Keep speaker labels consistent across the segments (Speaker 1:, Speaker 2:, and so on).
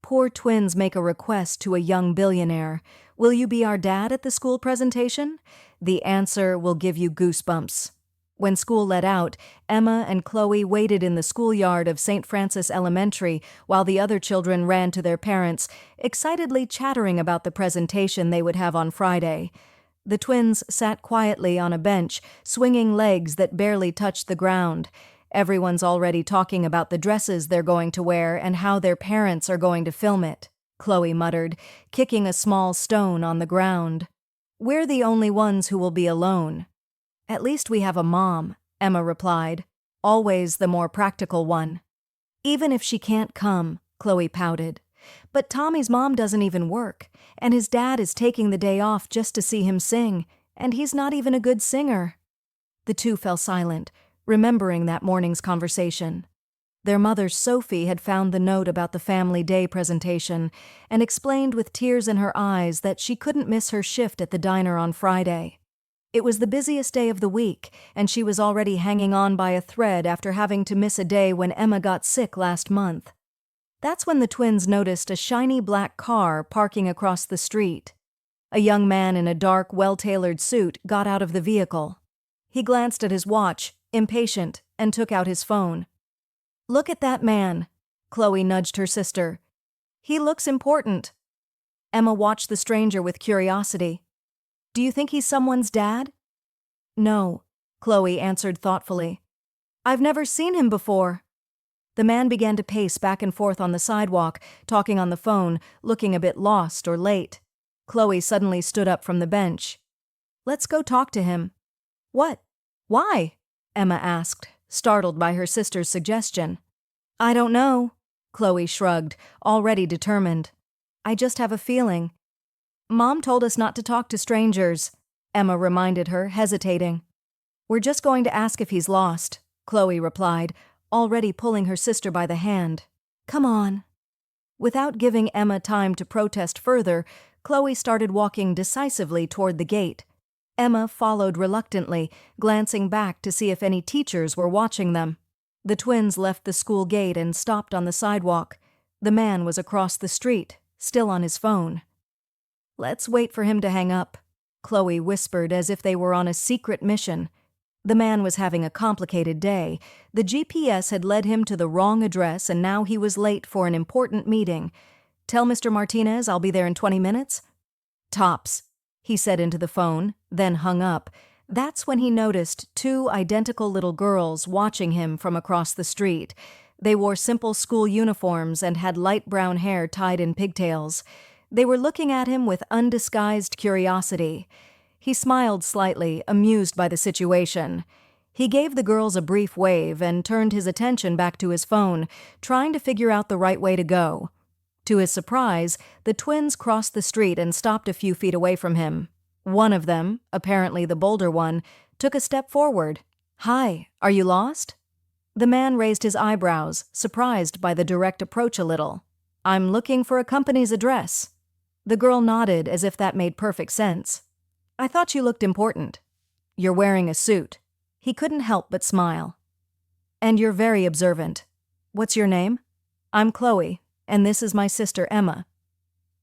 Speaker 1: Poor twins make a request to a young billionaire. Will you be our dad at the school presentation? The answer will give you goosebumps. When school let out, Emma and Chloe waited in the schoolyard of St. Francis Elementary while the other children ran to their parents, excitedly chattering about the presentation they would have on Friday. The twins sat quietly on a bench, swinging legs that barely touched the ground. Everyone's already talking about the dresses they're going to wear and how their parents are going to film it, Chloe muttered, kicking a small stone on the ground. We're the only ones who will be alone. At least we have a mom, Emma replied, always the more practical one. Even if she can't come, Chloe pouted. But Tommy's mom doesn't even work, and his dad is taking the day off just to see him sing, and he's not even a good singer. The two fell silent, remembering that morning's conversation. Their mother, Sophie, had found the note about the family day presentation and explained with tears in her eyes that she couldn't miss her shift at the diner on Friday. It was the busiest day of the week, and she was already hanging on by a thread after having to miss a day when Emma got sick last month. That's when the twins noticed a shiny black car parking across the street. A young man in a dark, well-tailored suit got out of the vehicle. He glanced at his watch, impatient, and took out his phone. "Look at that man," Chloe nudged her sister. "He looks important." Emma watched the stranger with curiosity. "Do you think he's someone's dad?" "No," Chloe answered thoughtfully. "I've never seen him before." The man began to pace back and forth on the sidewalk, talking on the phone, looking a bit lost or late. Chloe suddenly stood up from the bench. "Let's go talk to him." "What? Why?" Emma asked, startled by her sister's suggestion. "I don't know," Chloe shrugged, already determined. "I just have a feeling." "Mom told us not to talk to strangers," Emma reminded her, hesitating. "We're just going to ask if he's lost," Chloe replied, already pulling her sister by the hand. "Come on." Without giving Emma time to protest further, Chloe started walking decisively toward the gate. Emma followed reluctantly, glancing back to see if any teachers were watching them. The twins left the school gate and stopped on the sidewalk. The man was across the street, still on his phone. "Let's wait for him to hang up," Chloe whispered as if they were on a secret mission. The man was having a complicated day. The GPS had led him to the wrong address and now he was late for an important meeting. "Tell Mr. Martinez I'll be there in 20 minutes? "Tops," he said into the phone, then hung up. That's when he noticed two identical little girls watching him from across the street. They wore simple school uniforms and had light brown hair tied in pigtails. They were looking at him with undisguised curiosity. He smiled slightly, amused by the situation. He gave the girls a brief wave and turned his attention back to his phone, trying to figure out the right way to go. To his surprise, the twins crossed the street and stopped a few feet away from him. One of them, apparently the bolder one, took a step forward. "Hi, are you lost?" The man raised his eyebrows, surprised by the direct approach a little. "I'm looking for a company's address." The girl nodded as if that made perfect sense. "I thought you looked important." "You're wearing a suit." He couldn't help but smile. "And you're very observant. What's your name?" "I'm Chloe, and this is my sister Emma."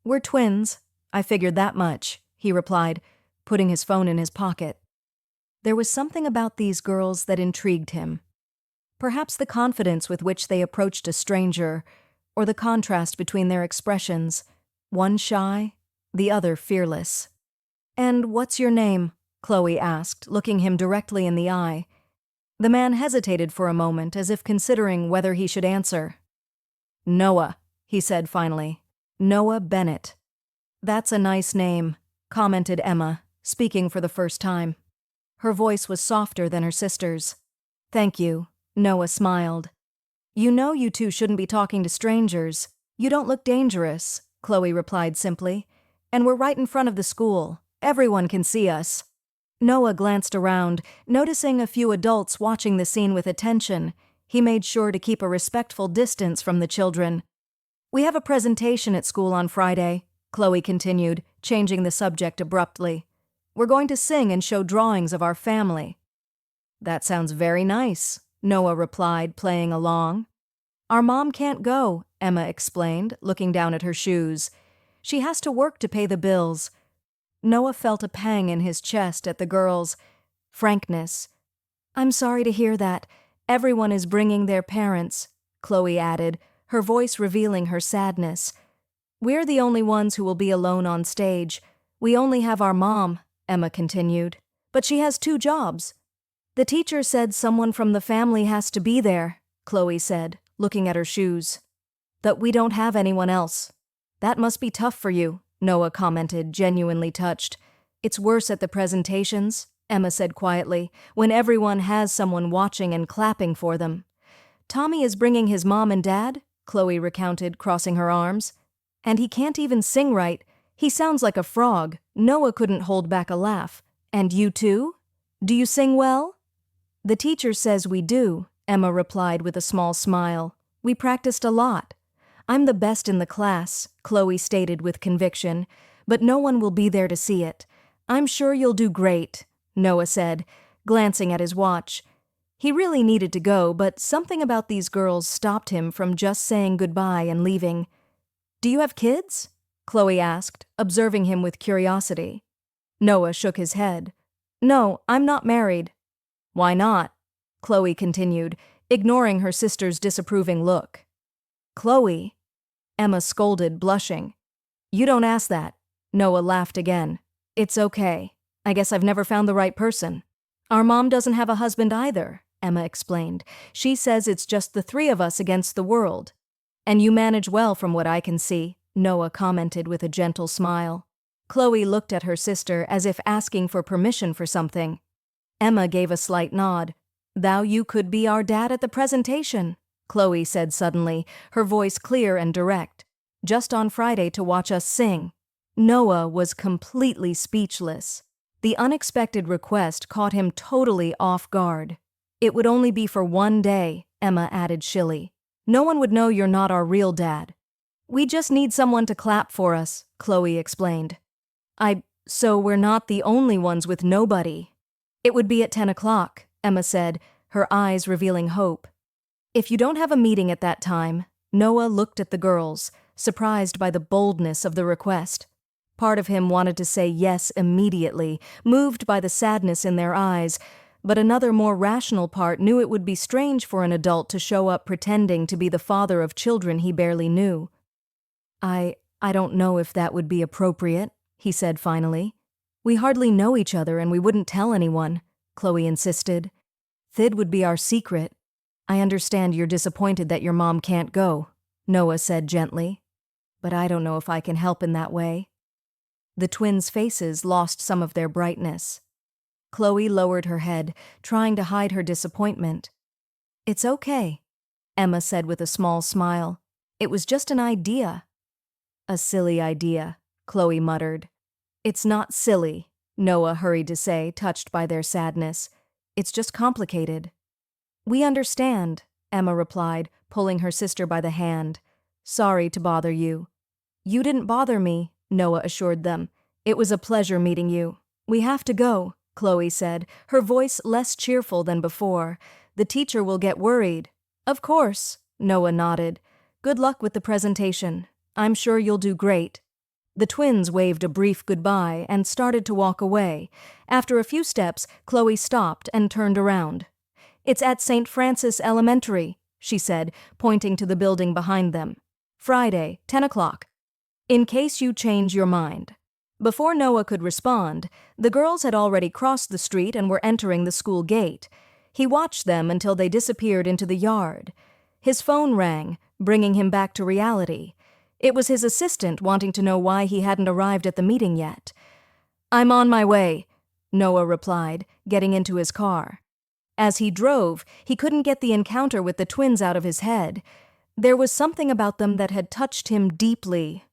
Speaker 1: "We're twins. I figured that much," he replied, putting his phone in his pocket. There was something about these girls that intrigued him. Perhaps the confidence with which they approached a stranger, or the contrast between their expressions, one shy, the other fearless. "And what's your name?" Chloe asked, looking him directly in the eye. The man hesitated for a moment as if considering whether he should answer. "Noah," he said finally. "Noah Bennett." "That's a nice name," commented Emma, speaking for the first time. Her voice was softer than her sister's. "Thank you," Noah smiled. "You know you two shouldn't be talking to strangers. You don't look dangerous," Chloe replied simply. "And we're right in front of the school. Everyone can see us." Noah glanced around, noticing a few adults watching the scene with attention. He made sure to keep a respectful distance from the children. "We have a presentation at school on Friday," Chloe continued, changing the subject abruptly. "We're going to sing and show drawings of our family." "That sounds very nice," Noah replied, playing along. Our mom can't go, Emma explained, looking down at her shoes. She has to work to pay the bills. Noah felt a pang in his chest at the girls' frankness. I'm sorry to hear that. Everyone is bringing their parents, Chloe added, her voice revealing her sadness. We're the only ones who will be alone on stage. We only have our mom, Emma continued. But she has 2 jobs. The teacher said someone from the family has to be there, Chloe said, looking at her shoes. That we don't have anyone else. That must be tough for you, Noah commented, genuinely touched. It's worse at the presentations, Emma said quietly, when everyone has someone watching and clapping for them. Tommy is bringing his mom and dad, Chloe recounted, crossing her arms. And he can't even sing right. He sounds like a frog. Noah couldn't hold back a laugh. And you too? Do you sing well? The teacher says we do, Emma replied with a small smile. We practiced a lot. I'm the best in the class, Chloe stated with conviction, but no one will be there to see it. I'm sure you'll do great, Noah said, glancing at his watch. He really needed to go, but something about these girls stopped him from just saying goodbye and leaving. Do you have kids? Chloe asked, observing him with curiosity. Noah shook his head. No, I'm not married. Why not? Chloe continued, ignoring her sister's disapproving look. Chloe, Emma scolded, blushing. You don't ask that. Noah laughed again. It's okay. I guess I've never found the right person. Our mom doesn't have a husband either, Emma explained. She says it's just the 3 of us against the world. And you manage well from what I can see, Noah commented with a gentle smile. Chloe looked at her sister as if asking for permission for something. Emma gave a slight nod. Thou you could be our dad at the presentation, Chloe said suddenly, her voice clear and direct. Just on Friday to watch us sing. Noah was completely speechless. The unexpected request caught him totally off guard. It would only be for 1 day, Emma added shilly. No one would know you're not our real dad. We just need someone to clap for us, Chloe explained. So we're not the only ones with nobody. It would be at 10 o'clock, Emma said, her eyes revealing hope. If you don't have a meeting at that time, Noah looked at the girls, surprised by the boldness of the request. Part of him wanted to say yes immediately, moved by the sadness in their eyes, but another more rational part knew it would be strange for an adult to show up pretending to be the father of children he barely knew. I don't know if that would be appropriate, he said finally. We hardly know each other and we wouldn't tell anyone, Chloe insisted. Thid would be our secret. I understand you're disappointed that your mom can't go, Noah said gently. But I don't know if I can help in that way. The twins' faces lost some of their brightness. Chloe lowered her head, trying to hide her disappointment. It's okay, Emma said with a small smile. It was just an idea. A silly idea, Chloe muttered. It's not silly, Noah hurried to say, touched by their sadness. It's just complicated. We understand, Emma replied, pulling her sister by the hand. Sorry to bother you. You didn't bother me, Noah assured them. It was a pleasure meeting you. We have to go, Chloe said, her voice less cheerful than before. The teacher will get worried. Of course, Noah nodded. Good luck with the presentation. I'm sure you'll do great. The twins waved a brief goodbye and started to walk away. After a few steps, Chloe stopped and turned around. It's at St. Francis Elementary, she said, pointing to the building behind them. Friday, 10 o'clock. In case you change your mind. Before Noah could respond, the girls had already crossed the street and were entering the school gate. He watched them until they disappeared into the yard. His phone rang, bringing him back to reality. It was his assistant wanting to know why he hadn't arrived at the meeting yet. I'm on my way, Noah replied, getting into his car. As he drove, he couldn't get the encounter with the twins out of his head. There was something about them that had touched him deeply.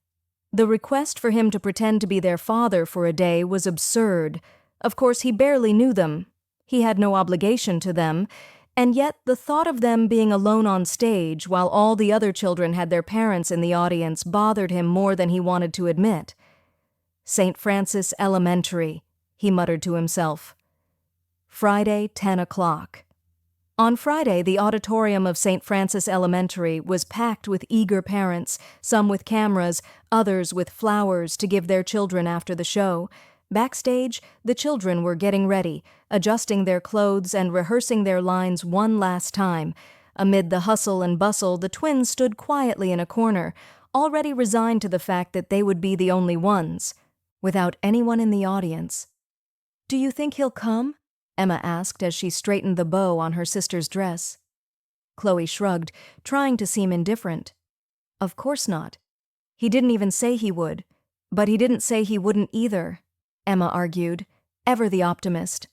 Speaker 1: The request for him to pretend to be their father for a day was absurd. Of course, he barely knew them. He had no obligation to them, and yet the thought of them being alone on stage while all the other children had their parents in the audience bothered him more than he wanted to admit. St. Francis Elementary, he muttered to himself. Friday, 10 o'clock. On Friday, the auditorium of St. Francis Elementary was packed with eager parents, some with cameras, others with flowers to give their children after the show. Backstage, the children were getting ready, adjusting their clothes and rehearsing their lines one last time. Amid the hustle and bustle, the twins stood quietly in a corner, already resigned to the fact that they would be the only ones, without anyone in the audience. "Do you think he'll come?" Emma asked as she straightened the bow on her sister's dress. Chloe shrugged, trying to seem indifferent. "Of course not. He didn't even say he would. But he didn't say he wouldn't either," Emma argued, ever the optimist.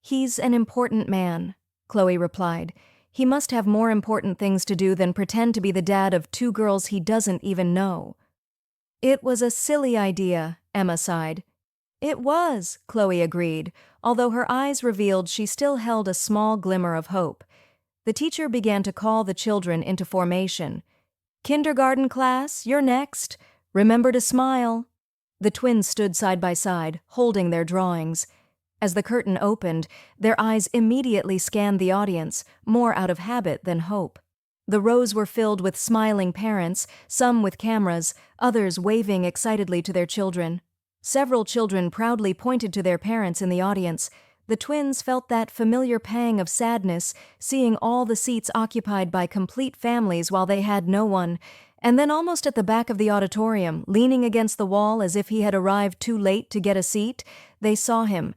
Speaker 1: "He's an important man," Chloe replied. "He must have more important things to do than pretend to be the dad of 2 girls he doesn't even know." "It was a silly idea," Emma sighed. "It was," Chloe agreed, although her eyes revealed she still held a small glimmer of hope. The teacher began to call the children into formation. "Kindergarten class, you're next. Remember to smile." The twins stood side by side, holding their drawings. As the curtain opened, their eyes immediately scanned the audience, more out of habit than hope. The rows were filled with smiling parents, some with cameras, others waving excitedly to their children. Several children proudly pointed to their parents in the audience. The twins felt that familiar pang of sadness, seeing all the seats occupied by complete families while they had no one. And then almost at the back of the auditorium, leaning against the wall as if he had arrived too late to get a seat, they saw him.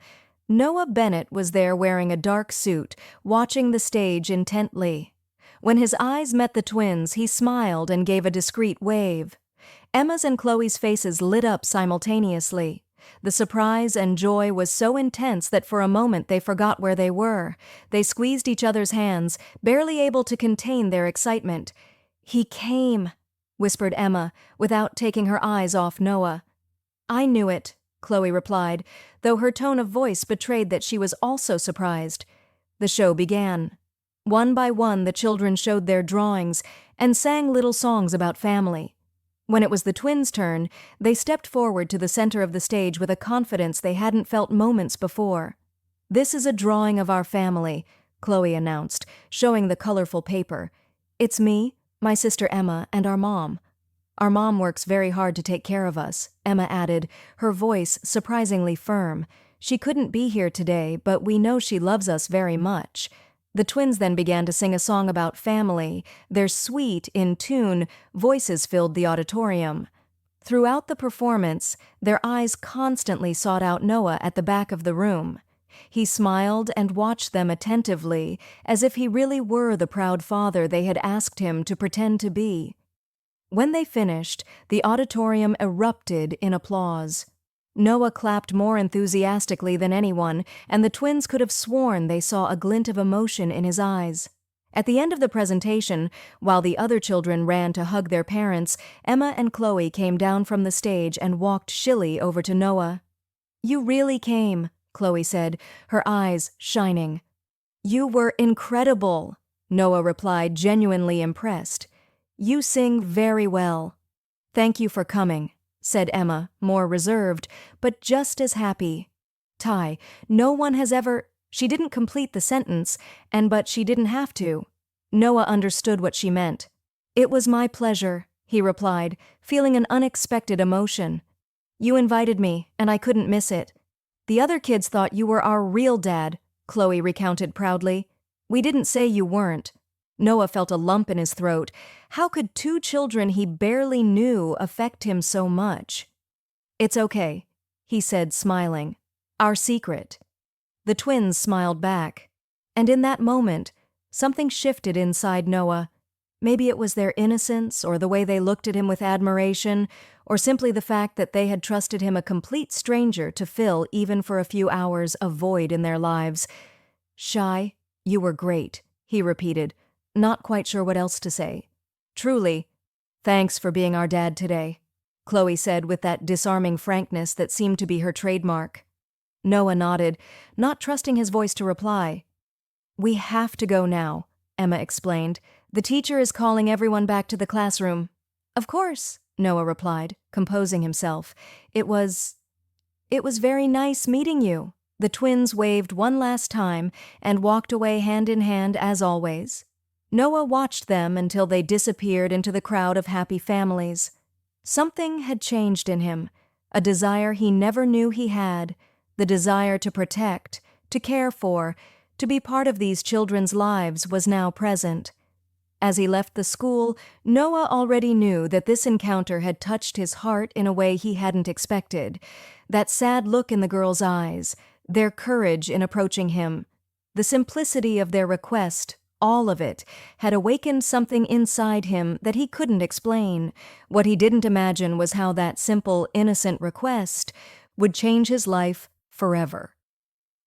Speaker 1: Noah Bennett was there wearing a dark suit, watching the stage intently. When his eyes met the twins, he smiled and gave a discreet wave. Emma's and Chloe's faces lit up simultaneously. The surprise and joy was so intense that for a moment they forgot where they were. They squeezed each other's hands, barely able to contain their excitement. "He came," whispered Emma, without taking her eyes off Noah. "I knew it," Chloe replied, though her tone of voice betrayed that she was also surprised. The show began. One by one, the children showed their drawings and sang little songs about family. When it was the twins' turn, they stepped forward to the center of the stage with a confidence they hadn't felt moments before. "This is a drawing of our family," Chloe announced, showing the colorful paper. "It's me, my sister Emma, and our mom. Our mom works very hard to take care of us," Emma added, her voice surprisingly firm. "She couldn't be here today, but we know she loves us very much." The twins then began to sing a song about family. Their sweet, in tune voices filled the auditorium. Throughout the performance, their eyes constantly sought out Noah at the back of the room. He smiled and watched them attentively, as if he really were the proud father they had asked him to pretend to be. When they finished, the auditorium erupted in applause. Noah clapped more enthusiastically than anyone, and the twins could have sworn they saw a glint of emotion in his eyes. At the end of the presentation, while the other children ran to hug their parents, Emma and Chloe came down from the stage and walked shilly over to Noah. "You really came," Chloe said, her eyes shining. "You were incredible," Noah replied, genuinely impressed. "You sing very well." "Thank you for coming," said Emma, more reserved, but just as happy. "Ty, no one has ever—" She didn't complete the sentence, but she didn't have to. Noah understood what she meant. "It was my pleasure," he replied, feeling an unexpected emotion. "You invited me, and I couldn't miss it. The other kids thought you were our real dad," Chloe recounted proudly. "We didn't say you weren't." Noah felt a lump in his throat. How could 2 children he barely knew affect him so much? "It's okay," he said, smiling. "Our secret." The twins smiled back. And in that moment, something shifted inside Noah. Maybe it was their innocence, or the way they looked at him with admiration, or simply the fact that they had trusted him, a complete stranger, to fill, even for a few hours, a void in their lives. "Shy, you were great," he repeated, not quite sure what else to say. "Truly, thanks for being our dad today," Chloe said with that disarming frankness that seemed to be her trademark. Noah nodded, not trusting his voice to reply. "We have to go now," Emma explained. "The teacher is calling everyone back to the classroom." "Of course," Noah replied, composing himself. It was very nice meeting you," The twins waved one last time and walked away hand in hand as always. Noah watched them until they disappeared into the crowd of happy families. Something had changed in him, a desire he never knew he had, the desire to protect, to care for, to be part of these children's lives was now present. As he left the school, Noah already knew that this encounter had touched his heart in a way he hadn't expected. That sad look in the girls' eyes, their courage in approaching him, the simplicity of their request, all of it, had awakened something inside him that he couldn't explain. What he didn't imagine was how that simple, innocent request would change his life forever.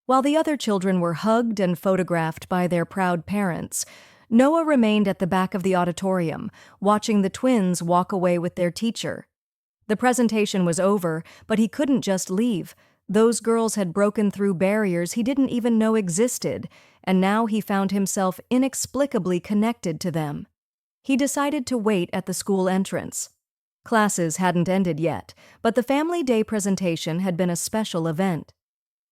Speaker 1: While the other children were hugged and photographed by their proud parents, Noah remained at the back of the auditorium, watching the twins walk away with their teacher. The presentation was over, but he couldn't just leave. Those girls had broken through barriers he didn't even know existed, and now he found himself inexplicably connected to them. He decided to wait at the school entrance. Classes hadn't ended yet, but the Family Day presentation had been a special event.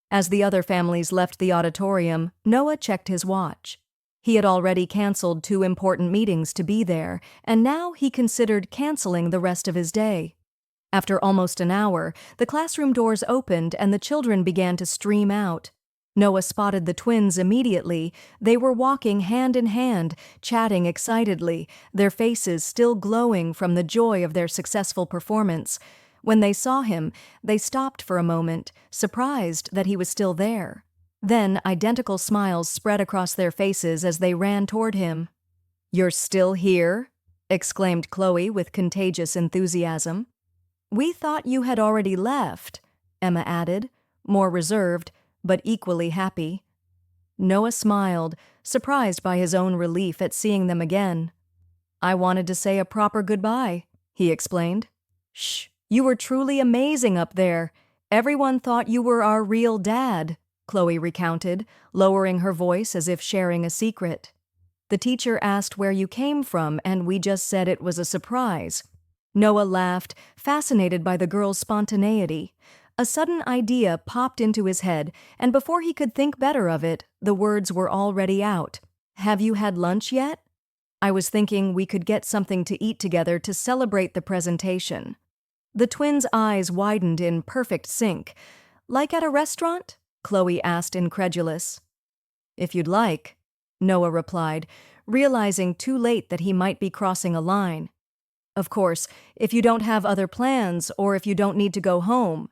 Speaker 1: As the other families left the auditorium, Noah checked his watch. He had already canceled 2 important meetings to be there, and now he considered canceling the rest of his day. After almost an hour, the classroom doors opened and the children began to stream out. Noah spotted the twins immediately. They were walking hand in hand, chatting excitedly, their faces still glowing from the joy of their successful performance. When they saw him, they stopped for a moment, surprised that he was still there. Then identical smiles spread across their faces as they ran toward him. "You're still here?" exclaimed Chloe with contagious enthusiasm. "We thought you had already left," Emma added, more reserved, but equally happy. Noah smiled, surprised by his own relief at seeing them again. "I wanted to say a proper goodbye," he explained. "Shh, you were truly amazing up there. Everyone thought you were our real dad," Chloe recounted, lowering her voice as if sharing a secret. "The teacher asked where you came from, and we just said it was a surprise." Noah laughed, fascinated by the girl's spontaneity. A sudden idea popped into his head, and before he could think better of it, the words were already out. "Have you had lunch yet? I was thinking we could get something to eat together to celebrate the presentation." The twins' eyes widened in perfect sync. "Like at a restaurant?" Chloe asked, incredulous. "If you'd like," Noah replied, realizing too late that he might be crossing a line. "Of course, if you don't have other plans or if you don't need to go home."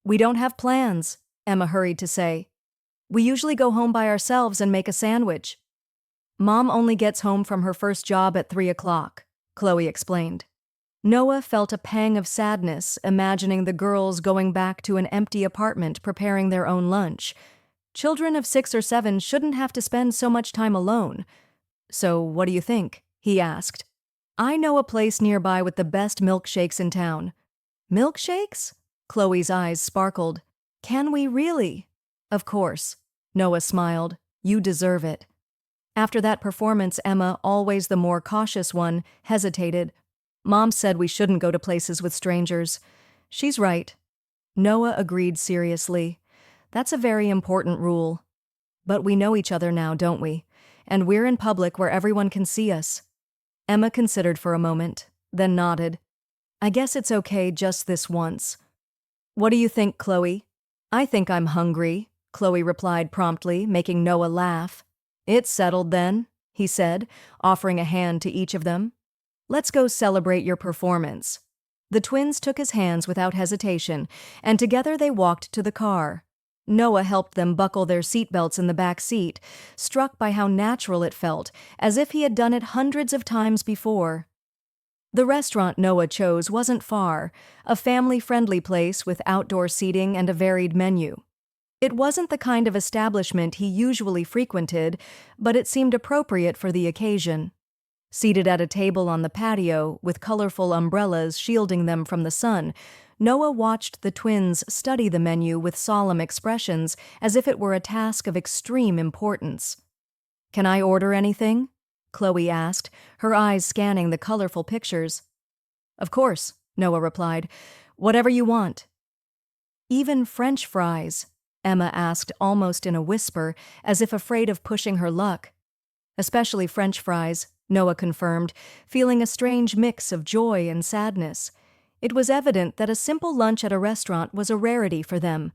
Speaker 1: "We don't have plans," Emma hurried to say. "We usually go home by ourselves and make a sandwich." "Mom only gets home from her first job at 3 o'clock, Chloe explained. Noah felt a pang of sadness, imagining the girls going back to an empty apartment preparing their own lunch. Children of 6 or 7 shouldn't have to spend so much time alone. "So what do you think?" he asked. "I know a place nearby with the best milkshakes in town." "Milkshakes?" Chloe's eyes sparkled. "Can we really?" "Of course," Noah smiled. "You deserve it." After that performance, Emma, always the more cautious one, hesitated. "Mom said we shouldn't go to places with strangers." "She's right." Noah agreed seriously. "That's a very important rule. But we know each other now, don't we? And we're in public where everyone can see us." Emma considered for a moment, then nodded. "I guess it's okay just this once." "What do you think, Chloe?" "I think I'm hungry," Chloe replied promptly, making Noah laugh. "It's settled then," he said, offering a hand to each of them. "Let's go celebrate your performance." The twins took his hands without hesitation, and together they walked to the car. Noah helped them buckle their seatbelts in the back seat, struck by how natural it felt, as if he had done it hundreds of times before. The restaurant Noah chose wasn't far, a family-friendly place with outdoor seating and a varied menu. It wasn't the kind of establishment he usually frequented, but it seemed appropriate for the occasion. Seated at a table on the patio, with colorful umbrellas shielding them from the sun, Noah watched the twins study the menu with solemn expressions as if it were a task of extreme importance. "Can I order anything?" Chloe asked, her eyes scanning the colorful pictures. "Of course," Noah replied. "Whatever you want." "Even French fries," Emma asked almost in a whisper, as if afraid of pushing her luck. Especially French fries, Noah confirmed, feeling a strange mix of joy and sadness. It was evident that a simple lunch at a restaurant was a rarity for them.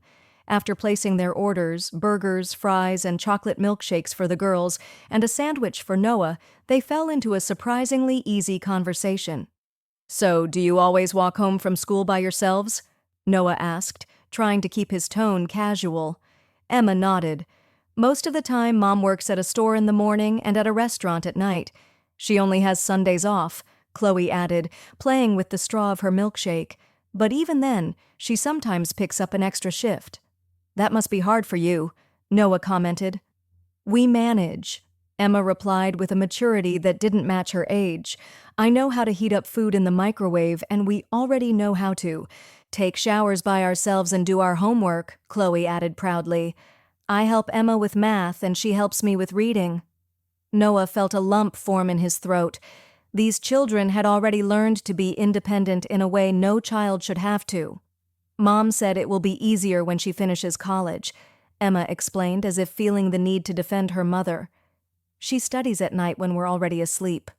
Speaker 1: After placing their orders, burgers, fries, and chocolate milkshakes for the girls, and a sandwich for Noah, they fell into a surprisingly easy conversation. "So, do you always walk home from school by yourselves?" Noah asked, trying to keep his tone casual. Emma nodded. "Most of the time, Mom works at a store in the morning and at a restaurant at night. She only has Sundays off," Chloe added, playing with the straw of her milkshake. "But even then, she sometimes picks up an extra shift." "That must be hard for you," Noah commented. "We manage," Emma replied with a maturity that didn't match her age. "I know how to heat up food in the microwave, and we already know how to take showers by ourselves and do our homework," Chloe added proudly. "I help Emma with math, and she helps me with reading." Noah felt a lump form in his throat. These children had already learned to be independent in a way no child should have to. "Mom said it will be easier when she finishes college," Emma explained, as if feeling the need to defend her mother. "She studies at night when we're already asleep."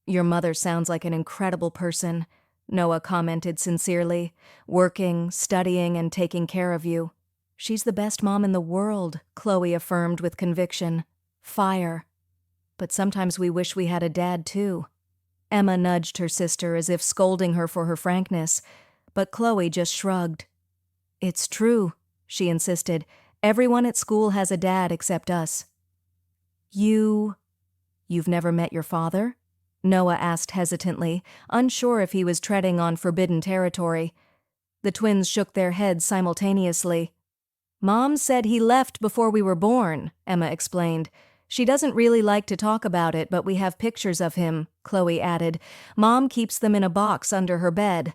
Speaker 1: "Your mother sounds like an incredible person," Noah commented sincerely. "Working, studying, and taking care of you." "She's the best mom in the world," Chloe affirmed with conviction. "Fire." "But sometimes we wish we had a dad, too." Emma nudged her sister as if scolding her for her frankness, but Chloe just shrugged. "It's true," she insisted. "Everyone at school has a dad except us." You've never met your father?" Noah asked hesitantly, unsure if he was treading on forbidden territory. The twins shook their heads simultaneously. "Mom said he left before we were born," Emma explained. "She doesn't really like to talk about it, but we have pictures of him," Chloe added. "Mom keeps them in a box under her bed."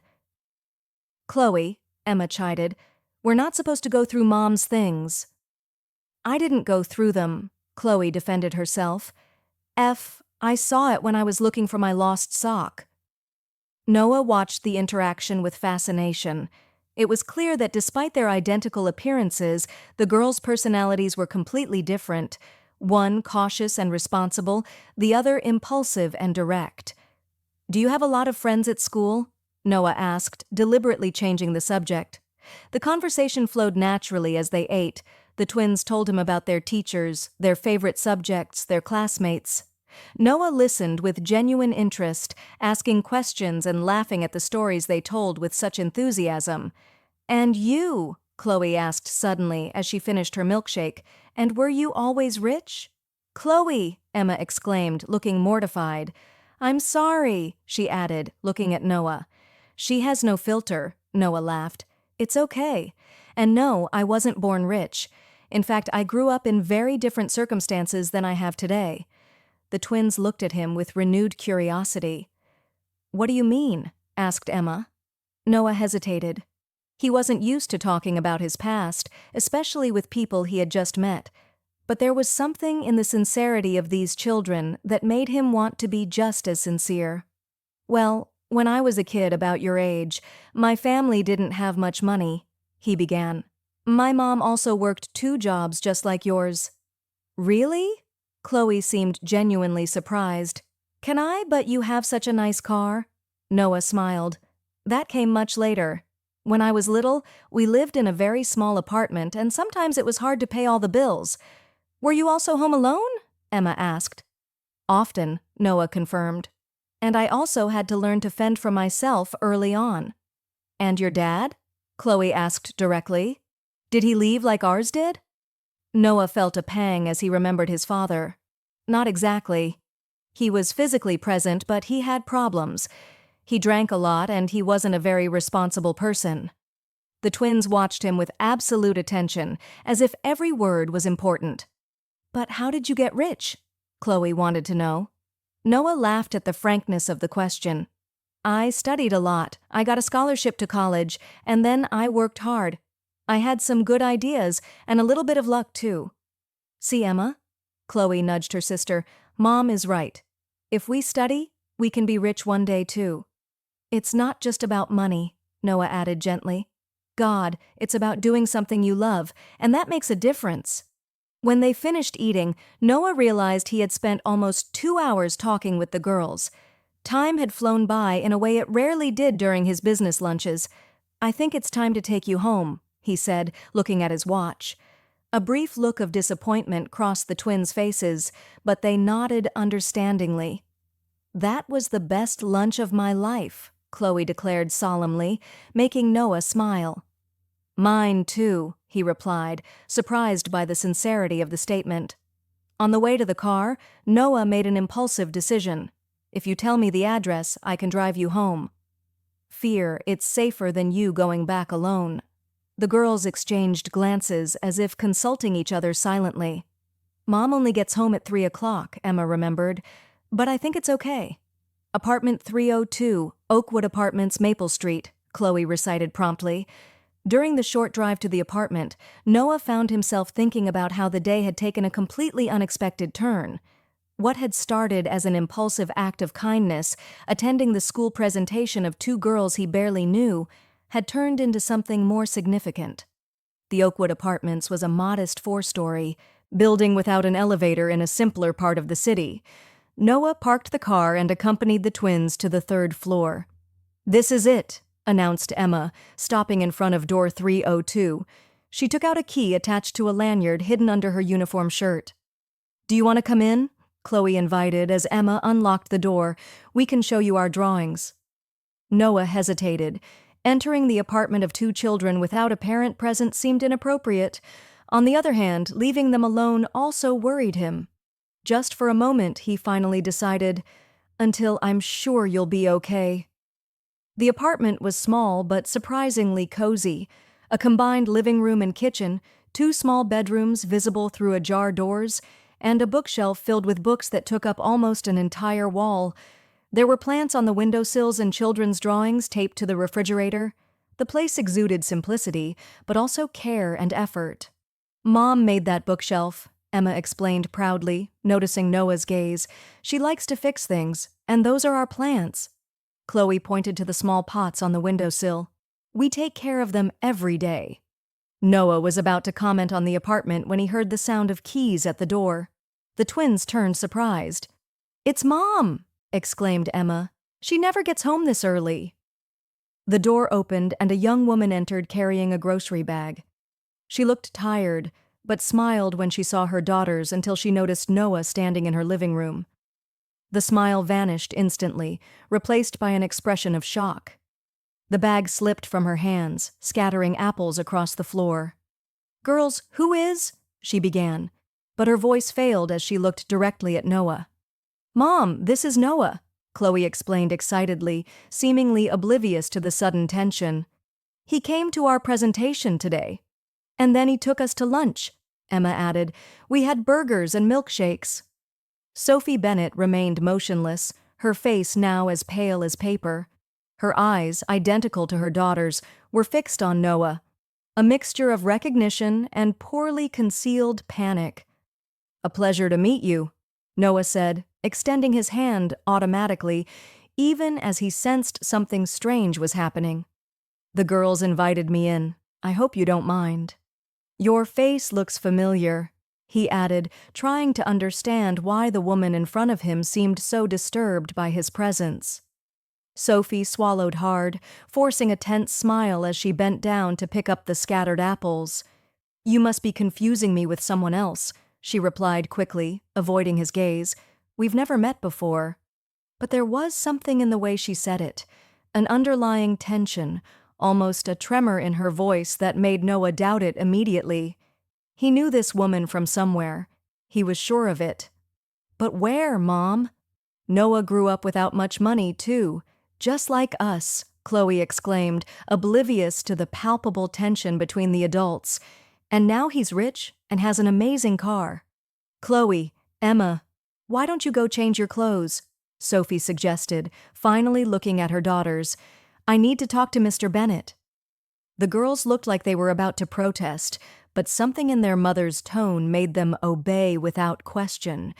Speaker 1: "Chloe," Emma chided, "we're not supposed to go through Mom's things." "I didn't go through them," Chloe defended herself. I saw it when I was looking for my lost sock." Noah watched the interaction with fascination. It was clear that despite their identical appearances, the girls' personalities were completely different. One cautious and responsible, the other impulsive and direct. "Do you have a lot of friends at school?" Noah asked, deliberately changing the subject. The conversation flowed naturally as they ate. The twins told him about their teachers, their favorite subjects, their classmates. Noah listened with genuine interest, asking questions and laughing at the stories they told with such enthusiasm. "And you?" Chloe asked suddenly as she finished her milkshake. "And were you always rich?" "Chloe!" Emma exclaimed, looking mortified. "I'm sorry," she added, looking at Noah. "She has no filter," Noah laughed. "It's okay. And no, I wasn't born rich. In fact, I grew up in very different circumstances than I have today." The twins looked at him with renewed curiosity. "What do you mean?" asked Emma. Noah hesitated. He wasn't used to talking about his past, especially with people he had just met. But there was something in the sincerity of these children that made him want to be just as sincere. "Well, when I was a kid about your age, my family didn't have much money," he began. "My mom also worked 2 jobs just like yours." "Really?" Chloe seemed genuinely surprised. "Can I but you have such a nice car?" Noah smiled. "That came much later. When I was little, we lived in a very small apartment, and sometimes it was hard to pay all the bills." "Were you also home alone?" Emma asked. "Often," Noah confirmed. "And I also had to learn to fend for myself early on." "And your dad?" Chloe asked directly. "Did he leave like ours did?" Noah felt a pang as he remembered his father. Not exactly. He was physically present, but he had problems. He drank a lot, and he wasn't a very responsible person. The twins watched him with absolute attention, as if every word was important. "But how did you get rich?" Chloe wanted to know. Noah laughed at the frankness of the question. "I studied a lot. I got a scholarship to college, and then I worked hard. I had some good ideas, and a little bit of luck, too." "See, Emma?" Chloe nudged her sister. "Mom is right. If we study, we can be rich one day, too." "It's not just about money," Noah added gently. God, it's about doing something you love, and that makes a difference. When they finished eating, Noah realized he had spent almost 2 hours talking with the girls. Time had flown by in a way it rarely did during his business lunches. I think it's time to take you home, he said, looking at his watch. A brief look of disappointment crossed the twins' faces, but they nodded understandingly. That was the best lunch of my life, Chloe declared solemnly, making Noah smile. Mine, too, he replied, surprised by the sincerity of the statement. On the way to the car, Noah made an impulsive decision. If you tell me the address, I can drive you home. Fear, it's safer than you going back alone. The girls exchanged glances as if consulting each other silently. Mom only gets home at 3 o'clock, Emma remembered, but I think it's okay. Apartment 302, Oakwood Apartments, Maple Street, Chloe recited promptly. During the short drive to the apartment, Noah found himself thinking about how the day had taken a completely unexpected turn. What had started as an impulsive act of kindness, attending the school presentation of two girls he barely knew, had turned into something more significant. The Oakwood Apartments was a modest 4-story building without an elevator in a simpler part of the city. Noah parked the car and accompanied the twins to the 3rd floor. "This is it," announced Emma, stopping in front of door 302. She took out a key attached to a lanyard hidden under her uniform shirt. "Do you want to come in?" Chloe invited as Emma unlocked the door. "We can show you our drawings." Noah hesitated. Entering the apartment of two children without a parent present seemed inappropriate. On the other hand, leaving them alone also worried him. Just for a moment, he finally decided, "Until I'm sure you'll be okay." The apartment was small but surprisingly cozy. A combined living room and kitchen, 2 small bedrooms visible through ajar doors, and a bookshelf filled with books that took up almost an entire wall. There were plants on the windowsills and children's drawings taped to the refrigerator. The place exuded simplicity, but also care and effort. "Mom made that bookshelf," Emma explained proudly, noticing Noah's gaze. "She likes to fix things, and those are our plants." Chloe pointed to the small pots on the windowsill. "We take care of them every day." Noah was about to comment on the apartment when he heard the sound of keys at the door. The twins turned surprised. "It's Mom!" exclaimed Emma. "She never gets home this early." The door opened and a young woman entered carrying a grocery bag. She looked tired, but smiled when she saw her daughters until she noticed Noah standing in her living room. The smile vanished instantly, replaced by an expression of shock. The bag slipped from her hands, scattering apples across the floor. "Girls, who is?" she began, but her voice failed as she looked directly at Noah. "Mom, this is Noah," Chloe explained excitedly, seemingly oblivious to the sudden tension. "He came to our presentation today. And then he took us to lunch," Emma added. "We had burgers and milkshakes." Sophie Bennett remained motionless, her face now as pale as paper. Her eyes, identical to her daughter's, were fixed on Noah, a mixture of recognition and poorly concealed panic. "A pleasure to meet you," Noah said, extending his hand automatically, even as he sensed something strange was happening. "The girls invited me in. I hope you don't mind." "Your face looks familiar," he added, trying to understand why the woman in front of him seemed so disturbed by his presence. Sophie swallowed hard, forcing a tense smile as she bent down to pick up the scattered apples. "You must be confusing me with someone else," she replied quickly, avoiding his gaze. "We've never met before." But there was something in the way she said it, an underlying tension, almost a tremor in her voice that made Noah doubt it immediately. He knew this woman from somewhere. He was sure of it. "But where, Mom?" "Noah grew up without much money, too. Just like us," Chloe exclaimed, oblivious to the palpable tension between the adults. "And now he's rich and has an amazing car." "Chloe, Emma, why don't you go change your clothes?" Sophie suggested, finally looking at her daughters. "I need to talk to Mr. Bennett." The girls looked like they were about to protest, but something in their mother's tone made them obey without question.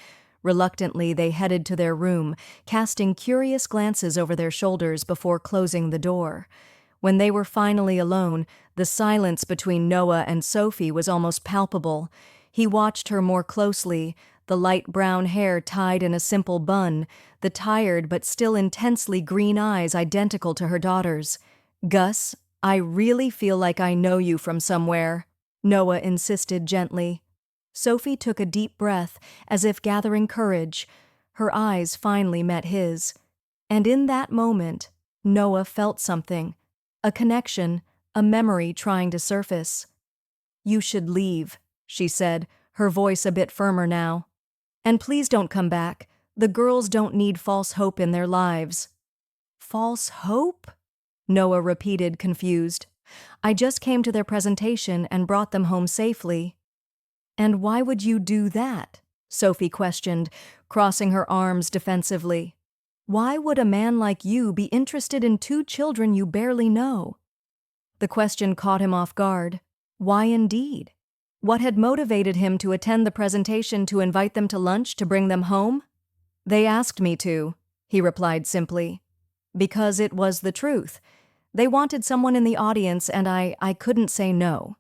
Speaker 1: Reluctantly, they headed to their room, casting curious glances over their shoulders before closing the door. When they were finally alone, the silence between Noah and Sophie was almost palpable. He watched her more closely, the light brown hair tied in a simple bun, the tired but still intensely green eyes identical to her daughter's. "Gus, I really feel like I know you from somewhere," Noah insisted gently. Sophie took a deep breath, as if gathering courage. Her eyes finally met his. And in that moment, Noah felt something. A connection, a memory trying to surface. "You should leave," she said, her voice a bit firmer now. "And please don't come back. The girls don't need false hope in their lives." "False hope?" Noah repeated, confused. "I just came to their presentation and brought them home safely." "And why would you do that?" Sophie questioned, crossing her arms defensively. "Why would a man like you be interested in two children you barely know?" The question caught him off guard. Why indeed? What had motivated him to attend the presentation, to invite them to lunch, to bring them home? "They asked me to," he replied simply. "Because it was the truth. They wanted someone in the audience and I couldn't say no."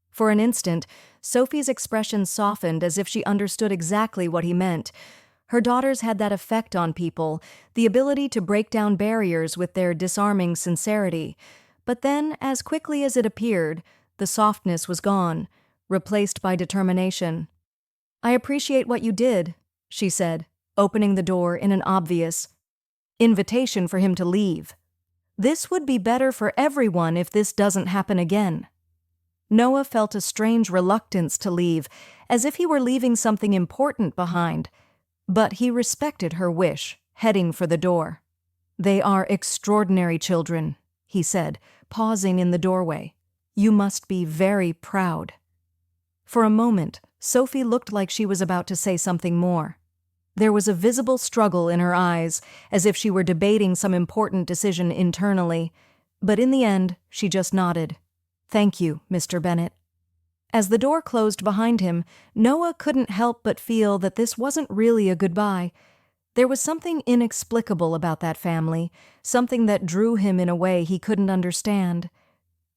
Speaker 1: For an instant, Sophie's expression softened as if she understood exactly what he meant. Her daughters had that effect on people, the ability to break down barriers with their disarming sincerity. But then, as quickly as it appeared, the softness was gone, replaced by determination. "I appreciate what you did," she said, opening the door in an obvious invitation for him to leave. "This would be better for everyone if this doesn't happen again." Noah felt a strange reluctance to leave, as if he were leaving something important behind. But he respected her wish, heading for the door. "They are extraordinary children," he said, pausing in the doorway. "You must be very proud." For a moment, Sophie looked like she was about to say something more. There was a visible struggle in her eyes, as if she were debating some important decision internally. But in the end, she just nodded. "Thank you, Mr. Bennett." As the door closed behind him, Noah couldn't help but feel that this wasn't really a goodbye. There was something inexplicable about that family, something that drew him in a way he couldn't understand.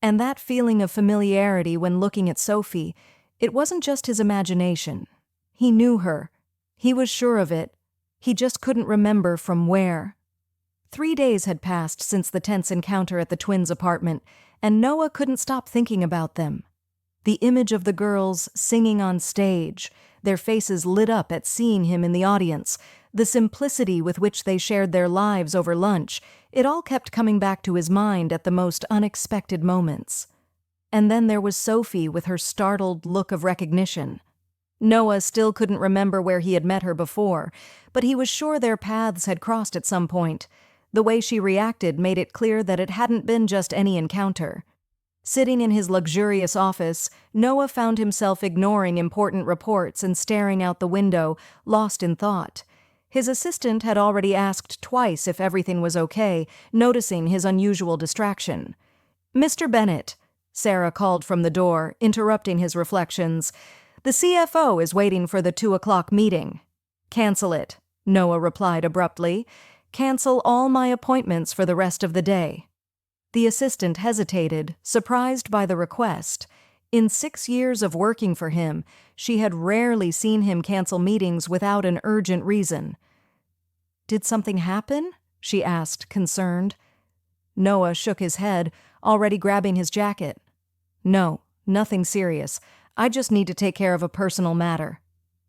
Speaker 1: And that feeling of familiarity when looking at Sophie, it wasn't just his imagination. He knew her. He was sure of it. He just couldn't remember from where. 3 days had passed since the tense encounter at the twins' apartment, and Noah couldn't stop thinking about them. The image of the girls singing on stage, their faces lit up at seeing him in the audience, the simplicity with which they shared their lives over lunch, it all kept coming back to his mind at the most unexpected moments. And then there was Sophie with her startled look of recognition. Noah still couldn't remember where he had met her before, but he was sure their paths had crossed at some point. The way she reacted made it clear that it hadn't been just any encounter. Sitting in his luxurious office, Noah found himself ignoring important reports and staring out the window, lost in thought. His assistant had already asked twice if everything was okay, noticing his unusual distraction. "Mr. Bennett," Sarah called from the door, interrupting his reflections. "The CFO is waiting for the 2 o'clock meeting." "Cancel it," Noah replied abruptly. "Cancel all my appointments for the rest of the day." The assistant hesitated, surprised by the request. In 6 years of working for him, she had rarely seen him cancel meetings without an urgent reason. "Did something happen?" she asked, concerned. Noah shook his head, already grabbing his jacket. "No, nothing serious. I just need to take care of a personal matter."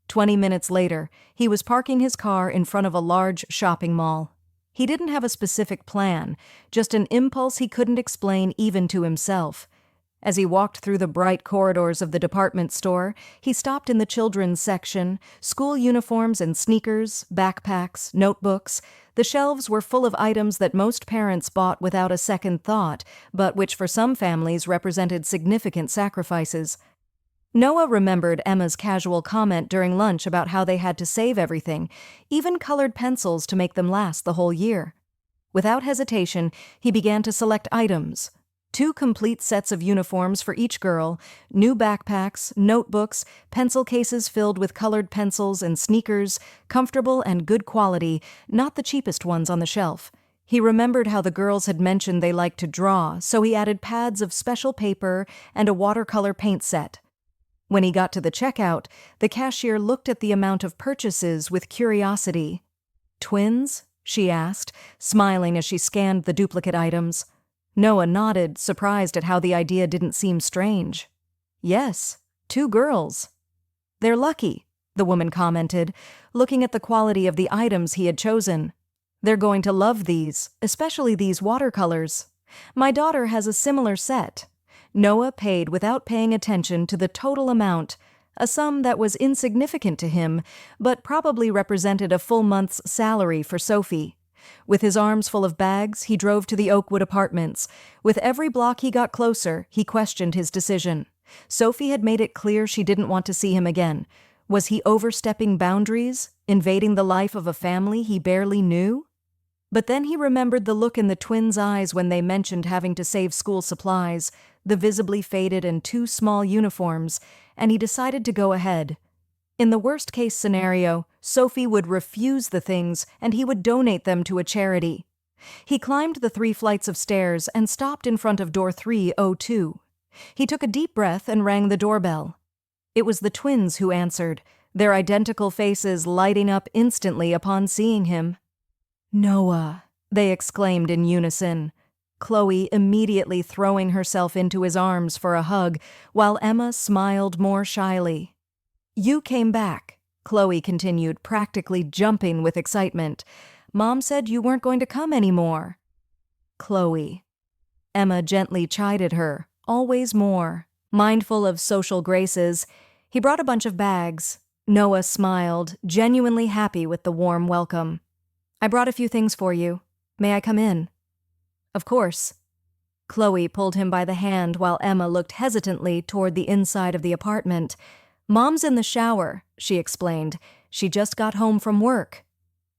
Speaker 1: 20 minutes later, he was parking his car in front of a large shopping mall. He didn't have a specific plan, just an impulse he couldn't explain even to himself. As he walked through the bright corridors of the department store, he stopped in the children's section, school uniforms and sneakers, backpacks, notebooks. The shelves were full of items that most parents bought without a second thought, but which for some families represented significant sacrifices. Noah remembered Emma's casual comment during lunch about how they had to save everything, even colored pencils to make them last the whole year. Without hesitation, he began to select items. 2 complete sets of uniforms for each girl, new backpacks, notebooks, pencil cases filled with colored pencils and sneakers, comfortable and good quality, not the cheapest ones on the shelf. He remembered how the girls had mentioned they liked to draw, so he added pads of special paper and a watercolor paint set. When he got to the checkout, the cashier looked at the amount of purchases with curiosity. "Twins?" she asked, smiling as she scanned the duplicate items. Noah nodded, surprised at how the idea didn't seem strange. "Yes, 2 girls." "They're lucky," the woman commented, looking at the quality of the items he had chosen. "They're going to love these, especially these watercolors. My daughter has a similar set." Noah paid without paying attention to the total amount, a sum that was insignificant to him, but probably represented a full month's salary for Sophie. With his arms full of bags, he drove to the Oakwood apartments. With every block he got closer, he questioned his decision. Sophie had made it clear she didn't want to see him again. Was he overstepping boundaries, invading the life of a family he barely knew? But then he remembered the look in the twins' eyes when they mentioned having to save school supplies, the visibly faded and too small uniforms, and he decided to go ahead. In the worst-case scenario, Sophie would refuse the things and he would donate them to a charity. He climbed the 3 flights of stairs and stopped in front of door 302. He took a deep breath and rang the doorbell. It was the twins who answered, their identical faces lighting up instantly upon seeing him. "Noah," they exclaimed in unison, Chloe immediately throwing herself into his arms for a hug, while Emma smiled more shyly. "You came back," Chloe continued, practically jumping with excitement. "Mom said you weren't going to come anymore." "Chloe." Emma gently chided her, always more. Mindful of social graces, he brought a bunch of bags. Noah smiled, genuinely happy with the warm welcome. "I brought a few things for you. May I come in?" "Of course." Chloe pulled him by the hand while Emma looked hesitantly toward the inside of the apartment. "Mom's in the shower," she explained. "She just got home from work."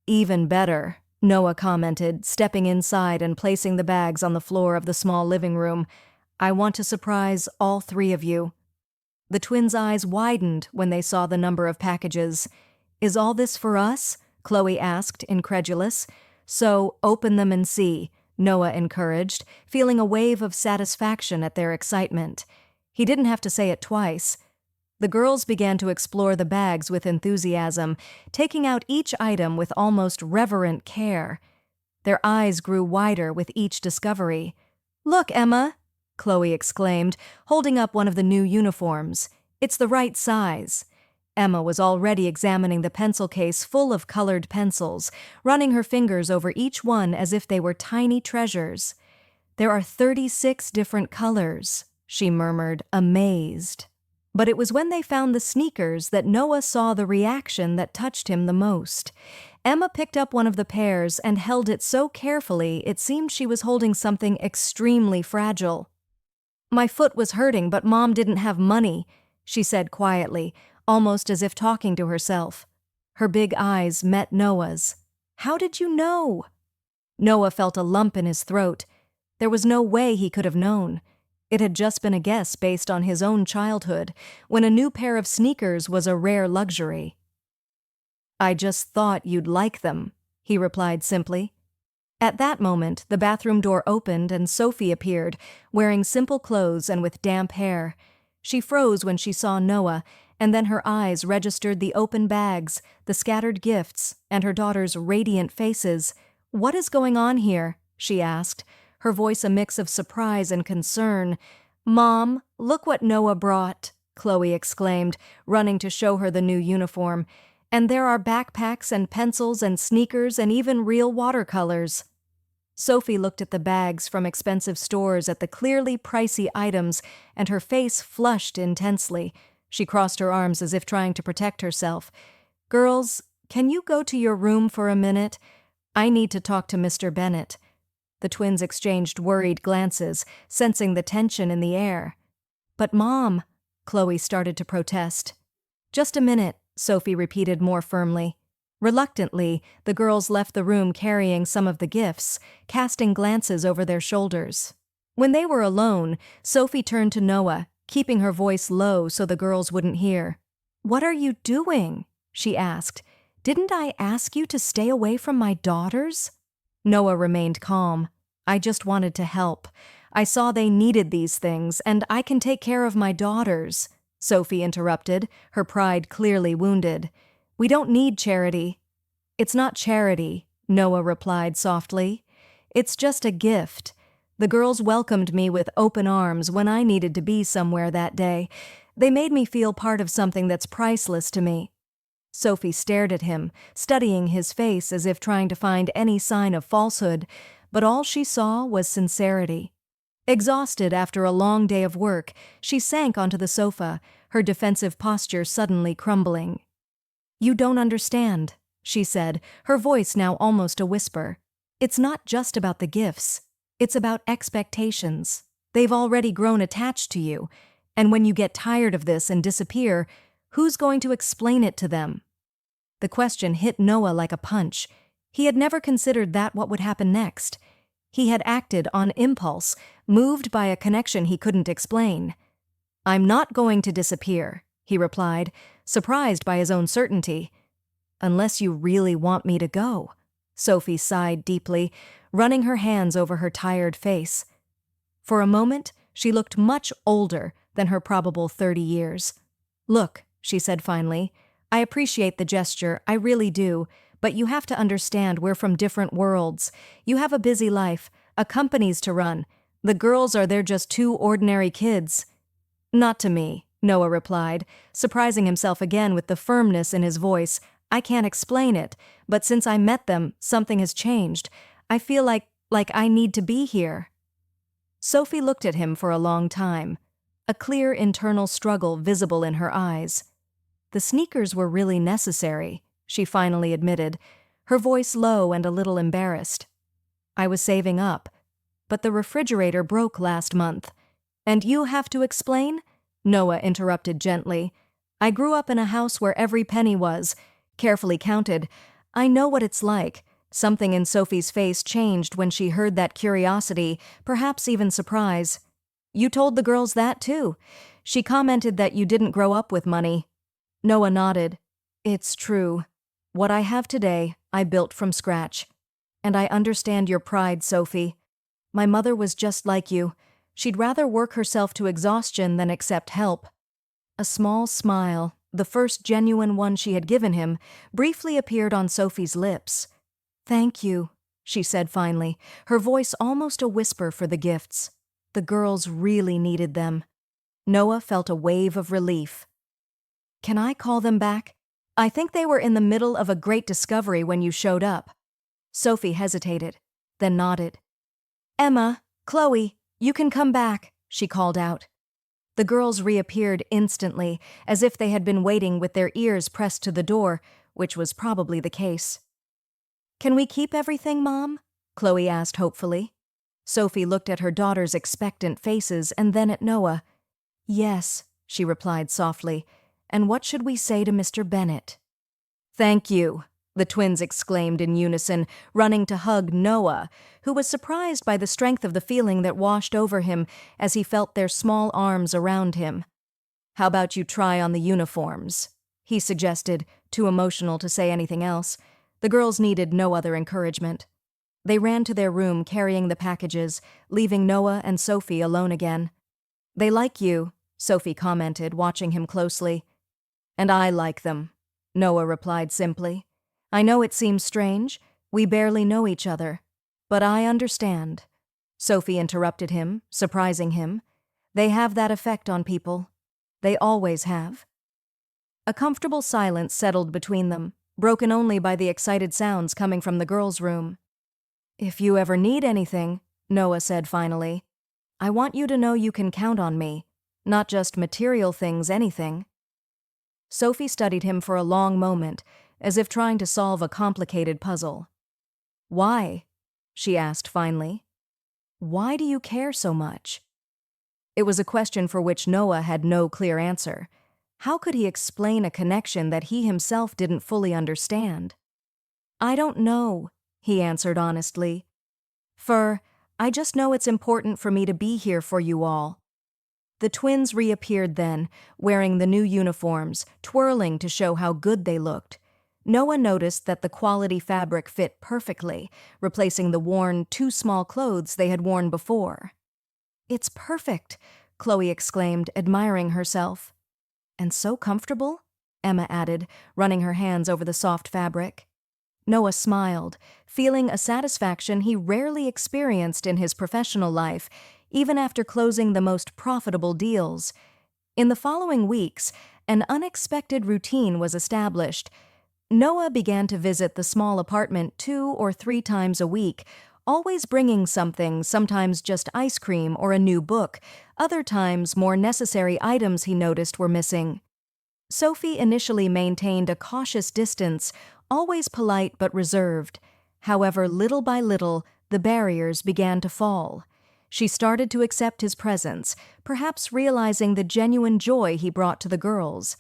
Speaker 1: "Even better," Noah commented, stepping inside and placing the bags on the floor of the small living room. "I want to surprise all 3 of you." The twins' eyes widened when they saw the number of packages. "Is all this for us?" Chloe asked, incredulous. "So, open them and see," Noah encouraged, feeling a wave of satisfaction at their excitement. He didn't have to say it twice. The girls began to explore the bags with enthusiasm, taking out each item with almost reverent care. Their eyes grew wider with each discovery. "Look, Emma!" Chloe exclaimed, holding up one of the new uniforms. "It's the right size." Emma was already examining the pencil case full of colored pencils, running her fingers over each one as if they were tiny treasures. "There are 36 different colors," she murmured, amazed. But it was when they found the sneakers that Noah saw the reaction that touched him the most. Emma picked up one of the pairs and held it so carefully it seemed she was holding something extremely fragile. "My foot was hurting, but Mom didn't have money," she said quietly, almost as if talking to herself. Her big eyes met Noah's. "How did you know?" Noah felt a lump in his throat. There was no way he could have known. It had just been a guess based on his own childhood, when a new pair of sneakers was a rare luxury. "I just thought you'd like them," he replied simply. At that moment, the bathroom door opened and Sophie appeared, wearing simple clothes and with damp hair. She froze when she saw Noah, and then her eyes registered the open bags, the scattered gifts, and her daughter's radiant faces. "What is going on here?" she asked, her voice a mix of surprise and concern. "Mom, look what Noah brought," Chloe exclaimed, running to show her the new uniform. "And there are backpacks and pencils and sneakers and even real watercolors." Sophie looked at the bags from expensive stores at the clearly pricey items, and her face flushed intensely. She crossed her arms as if trying to protect herself. "Girls, can you go to your room for a minute? I need to talk to Mr. Bennett." The twins exchanged worried glances, sensing the tension in the air. "But Mom," Chloe started to protest. "Just a minute," Sophie repeated more firmly. Reluctantly, the girls left the room carrying some of the gifts, casting glances over their shoulders. When they were alone, Sophie turned to Noah, keeping her voice low so the girls wouldn't hear. "What are you doing?" she asked. "Didn't I ask you to stay away from my daughters?" Noah remained calm. I just wanted to help. I saw they needed these things, and I can take care of my daughters, Sophie interrupted, her pride clearly wounded. We don't need charity. It's not charity, Noah replied softly. It's just a gift. The girls welcomed me with open arms when I needed to be somewhere that day. They made me feel part of something that's priceless to me. Sophie stared at him, studying his face as if trying to find any sign of falsehood, but all she saw was sincerity. Exhausted after a long day of work, she sank onto the sofa, her defensive posture suddenly crumbling. You don't understand, she said, her voice now almost a whisper. It's not just about the gifts. It's about expectations. They've already grown attached to you, and when you get tired of this and disappear, who's going to explain it to them? The question hit Noah like a punch. He had never considered that what would happen next. He had acted on impulse, moved by a connection he couldn't explain. I'm not going to disappear, he replied, surprised by his own certainty. Unless you really want me to go, Sophie sighed deeply, running her hands over her tired face. For a moment, she looked much older than her probable 30 years. Look, she said finally, I appreciate the gesture, I really do, but you have to understand we're from different worlds. You have a busy life, a company's to run. The girls are they're just two ordinary kids. Not to me, Noah replied, surprising himself again with the firmness in his voice. I can't explain it, but since I met them, something has changed. I feel like I need to be here. Sophie looked at him for a long time, a clear internal struggle visible in her eyes. The sneakers were really necessary, she finally admitted, her voice low and a little embarrassed. I was saving up, but the refrigerator broke last month. And you have to explain? Noah interrupted gently. I grew up in a house where every penny was, carefully counted. I know what it's like. Something in Sophie's face changed when she heard that curiosity, perhaps even surprise. You told the girls that too. She commented that you didn't grow up with money. Noah nodded. It's true. What I have today, I built from scratch. And I understand your pride, Sophie. My mother was just like you. She'd rather work herself to exhaustion than accept help. A small smile, the first genuine one she had given him, briefly appeared on Sophie's lips. Thank you, she said finally, her voice almost a whisper for the gifts. The girls really needed them. Noah felt a wave of relief. Can I call them back? I think they were in the middle of a great discovery when you showed up. Sophie hesitated, then nodded. Emma, Chloe, you can come back, she called out. The girls reappeared instantly, as if they had been waiting with their ears pressed to the door, which was probably the case. Can we keep everything, Mom? Chloe asked hopefully. Sophie looked at her daughter's expectant faces and then at Noah. Yes, she replied softly. And what should we say to Mr. Bennett? Thank you, the twins exclaimed in unison, running to hug Noah, who was surprised by the strength of the feeling that washed over him as he felt their small arms around him. How about you try on the uniforms? He suggested, too emotional to say anything else. The girls needed no other encouragement. They ran to their room carrying the packages, leaving Noah and Sophie alone again. They like you, Sophie commented, watching him closely. And I like them, Noah replied simply. I know it seems strange. We barely know each other. But I understand. Sophie interrupted him, surprising him. They have that effect on people. They always have. A comfortable silence settled between them, broken only by the excited sounds coming from the girls' room. If you ever need anything, Noah said finally, I want you to know you can count on me. Not just material things, anything. Sophie studied him for a long moment, as if trying to solve a complicated puzzle. Why? She asked finally. Why do you care so much? It was a question for which Noah had no clear answer. How could he explain a connection that he himself didn't fully understand? I don't know, he answered honestly. I just know it's important for me to be here for you all. The twins reappeared then, wearing the new uniforms, twirling to show how good they looked. Noah noticed that the quality fabric fit perfectly, replacing the worn, too small clothes they had worn before. "It's perfect," Chloe exclaimed, admiring herself. "And so comfortable," Emma added, running her hands over the soft fabric. Noah smiled, feeling a satisfaction he rarely experienced in his professional life, even after closing the most profitable deals. In the following weeks, an unexpected routine was established. Noah began to visit the small apartment 2 or 3 times a week, always bringing something, sometimes just ice cream or a new book, other times more necessary items he noticed were missing. Sophie initially maintained a cautious distance, always polite but reserved. However, little by little, the barriers began to fall. She started to accept his presence, perhaps realizing the genuine joy he brought to the girls.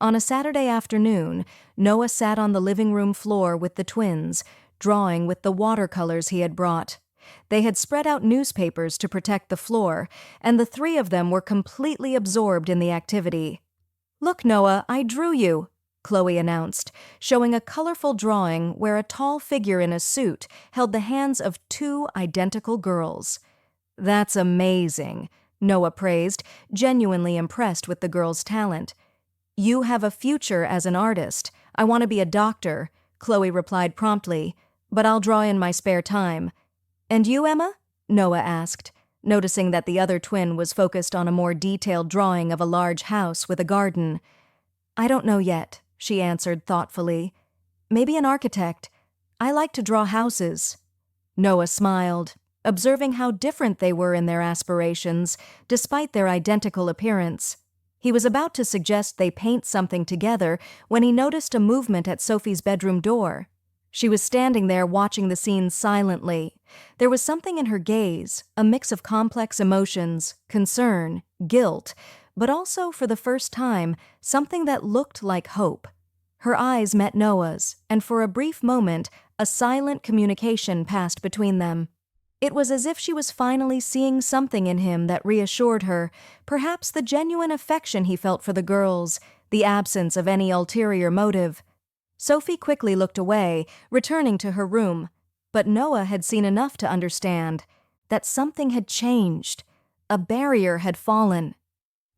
Speaker 1: On a Saturday afternoon, Noah sat on the living room floor with the twins, drawing with the watercolors he had brought. They had spread out newspapers to protect the floor, and the 3 of them were completely absorbed in the activity. "Look, Noah, I drew you," Chloe announced, showing a colorful drawing where a tall figure in a suit held the hands of 2 identical girls. "That's amazing," Noah praised, genuinely impressed with the girls' talent. "You have a future as an artist. I want to be a doctor," Chloe replied promptly, "but I'll draw in my spare time." "And you, Emma?" Noah asked, noticing that the other twin was focused on a more detailed drawing of a large house with a garden. "I don't know yet," she answered thoughtfully. "Maybe an architect. I like to draw houses." Noah smiled, observing how different they were in their aspirations, despite their identical appearance. He was about to suggest they paint something together when he noticed a movement at Sophie's bedroom door. She was standing there watching the scene silently. There was something in her gaze, a mix of complex emotions, concern, guilt, but also, for the first time, something that looked like hope. Her eyes met Noah's, and for a brief moment, a silent communication passed between them. It was as if she was finally seeing something in him that reassured her, perhaps the genuine affection he felt for the girls, the absence of any ulterior motive. Sophie quickly looked away, returning to her room, but Noah had seen enough to understand that something had changed. A barrier had fallen.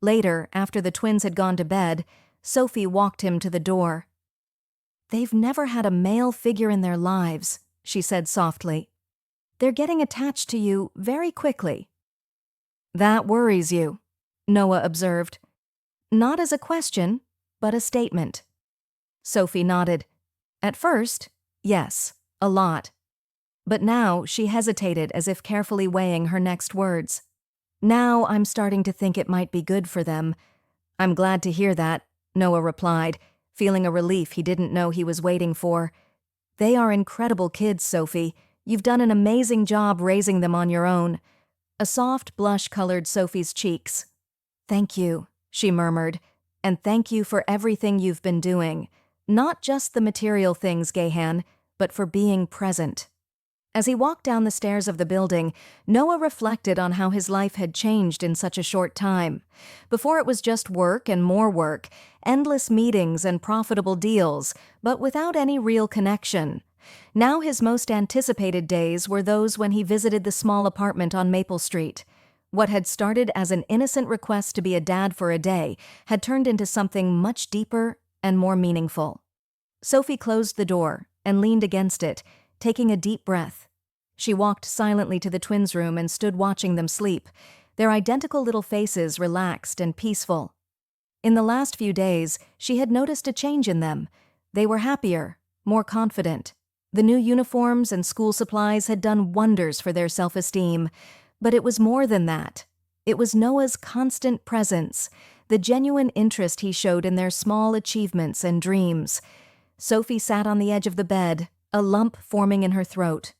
Speaker 1: Later, after the twins had gone to bed, Sophie walked him to the door. "They've never had a male figure in their lives," she said softly. "They're getting attached to you very quickly." "That worries you," Noah observed. Not as a question, but a statement. Sophie nodded. At first, yes, a lot. But now she hesitated as if carefully weighing her next words. "Now I'm starting to think it might be good for them." "I'm glad to hear that," Noah replied, feeling a relief he didn't know he was waiting for. "They are incredible kids, Sophie. You've done an amazing job raising them on your own." A soft blush colored Sophie's cheeks. "Thank you," she murmured, "and thank you for everything you've been doing. Not just the material things, Gahan, but for being present." As he walked down the stairs of the building, Noah reflected on how his life had changed in such a short time. Before it was just work and more work, endless meetings and profitable deals, but without any real connection. Now his most anticipated days were those when he visited the small apartment on Maple Street. What had started as an innocent request to be a dad for a day had turned into something much deeper and more meaningful. Sophie closed the door and leaned against it, taking a deep breath. She walked silently to the twins' room and stood watching them sleep, their identical little faces relaxed and peaceful. In the last few days, she had noticed a change in them. They were happier, more confident. The new uniforms and school supplies had done wonders for their self-esteem, but it was more than that. It was Noah's constant presence, the genuine interest he showed in their small achievements and dreams. Sophie sat on the edge of the bed, a lump forming in her throat.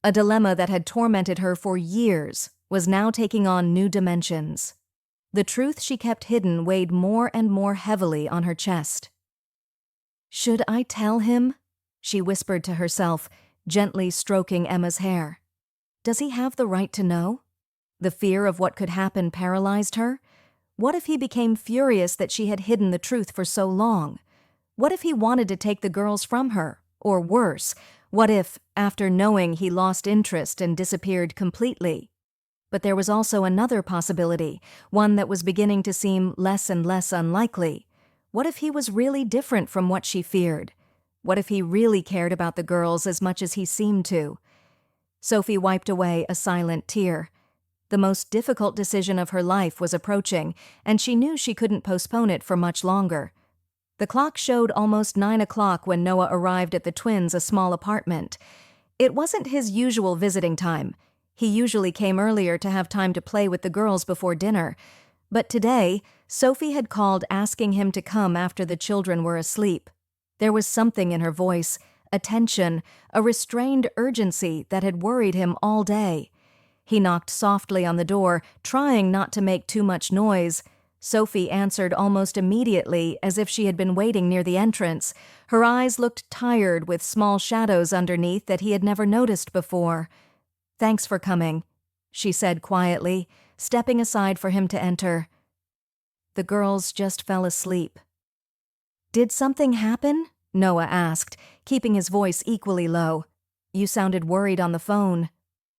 Speaker 1: A dilemma that had tormented her for years was now taking on new dimensions. The truth she kept hidden weighed more and more heavily on her chest. "Should I tell him?" she whispered to herself, gently stroking Emma's hair. "Does he have the right to know?" The fear of what could happen paralyzed her. What if he became furious that she had hidden the truth for so long? What if he wanted to take the girls from her? Or worse, what if, after knowing, he lost interest and disappeared completely? But there was also another possibility, one that was beginning to seem less and less unlikely. What if he was really different from what she feared? What if he really cared about the girls as much as he seemed to? Sophie wiped away a silent tear. The most difficult decision of her life was approaching, and she knew she couldn't postpone it for much longer. The clock showed almost 9 o'clock when Noah arrived at the twins' small apartment. It wasn't his usual visiting time. He usually came earlier to have time to play with the girls before dinner. But today, Sophie had called asking him to come after the children were asleep. There was something in her voice, a tension, a restrained urgency that had worried him all day. He knocked softly on the door, trying not to make too much noise. Sophie answered almost immediately, as if she had been waiting near the entrance. Her eyes looked tired, with small shadows underneath that he had never noticed before. "Thanks for coming," she said quietly, stepping aside for him to enter. The girls just fell asleep. "Did something happen?" Noah asked, keeping his voice equally low. "You sounded worried on the phone."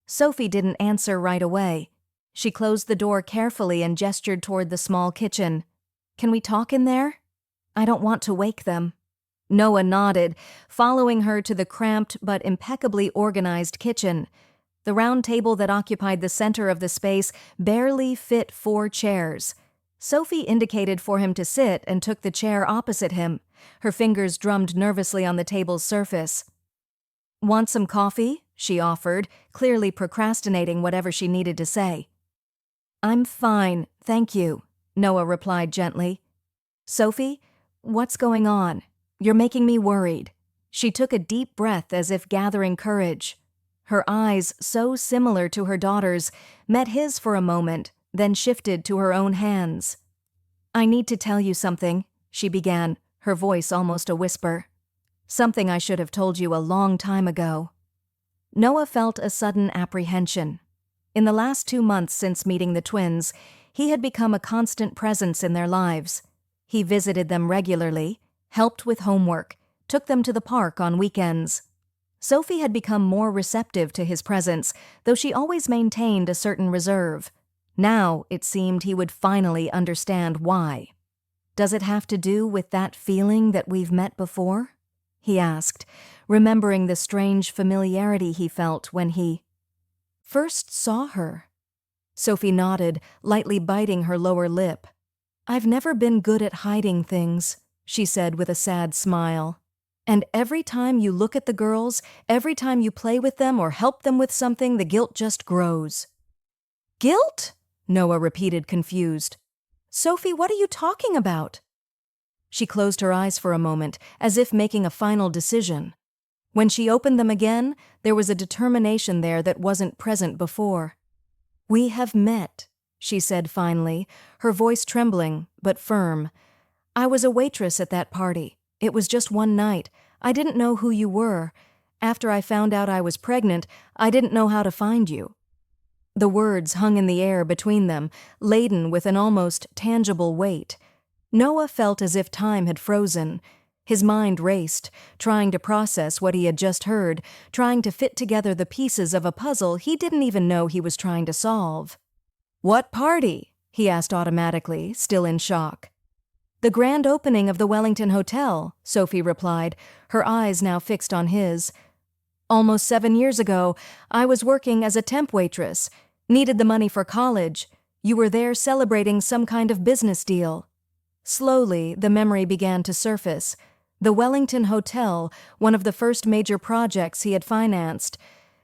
Speaker 1: Sophie didn't answer right away. She closed the door carefully and gestured toward the small kitchen. "Can we talk in there? I don't want to wake them." Noah nodded, following her to the cramped but impeccably organized kitchen. The round table that occupied the center of the space barely fit 4 chairs. Sophie indicated for him to sit and took the chair opposite him. Her fingers drummed nervously on the table's surface. "Want some coffee?" she offered, clearly procrastinating whatever she needed to say. "I'm fine, thank you," Noah replied gently. "Sophie, what's going on? You're making me worried." She took a deep breath as if gathering courage. Her eyes, so similar to her daughter's, met his for a moment, then shifted to her own hands. "I need to tell you something," she began, her voice almost a whisper. "Something I should have told you a long time ago." Noah felt a sudden apprehension. In the last 2 months since meeting the twins, he had become a constant presence in their lives. He visited them regularly, helped with homework, took them to the park on weekends. Sophie had become more receptive to his presence, though she always maintained a certain reserve. Now, it seemed he would finally understand why. "Does it have to do with that feeling that we've met before?" he asked, remembering the strange familiarity he felt when he first saw her. Sophie nodded, lightly biting her lower lip. "I've never been good at hiding things," she said with a sad smile. "And every time you look at the girls, every time you play with them or help them with something, the guilt just grows." "Guilt?" Noah repeated, confused. "Sophie, what are you talking about?" She closed her eyes for a moment, as if making a final decision. When she opened them again, there was a determination there that wasn't present before. "We have met," she said finally, her voice trembling, but firm. "I was a waitress at that party. It was just one night. I didn't know who you were. After I found out I was pregnant, I didn't know how to find you." The words hung in the air between them, laden with an almost tangible weight. Noah felt as if time had frozen. His mind raced, trying to process what he had just heard, trying to fit together the pieces of a puzzle he didn't even know he was trying to solve. "What party?" he asked automatically, still in shock. "The grand opening of the Wellington Hotel," Sophie replied, her eyes now fixed on his. "Almost 7 years ago, I was working as a temp waitress. Needed the money for college. You were there celebrating some kind of business deal." Slowly, the memory began to surface. The Wellington Hotel, one of the first major projects he had financed.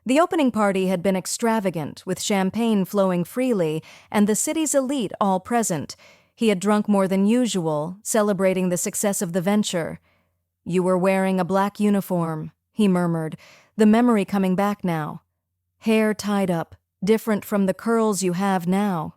Speaker 1: The opening party had been extravagant, with champagne flowing freely and the city's elite all present. He had drunk more than usual, celebrating the success of the venture. "You were wearing a black uniform," he murmured, the memory coming back now. "Hair tied up, different from the curls you have now."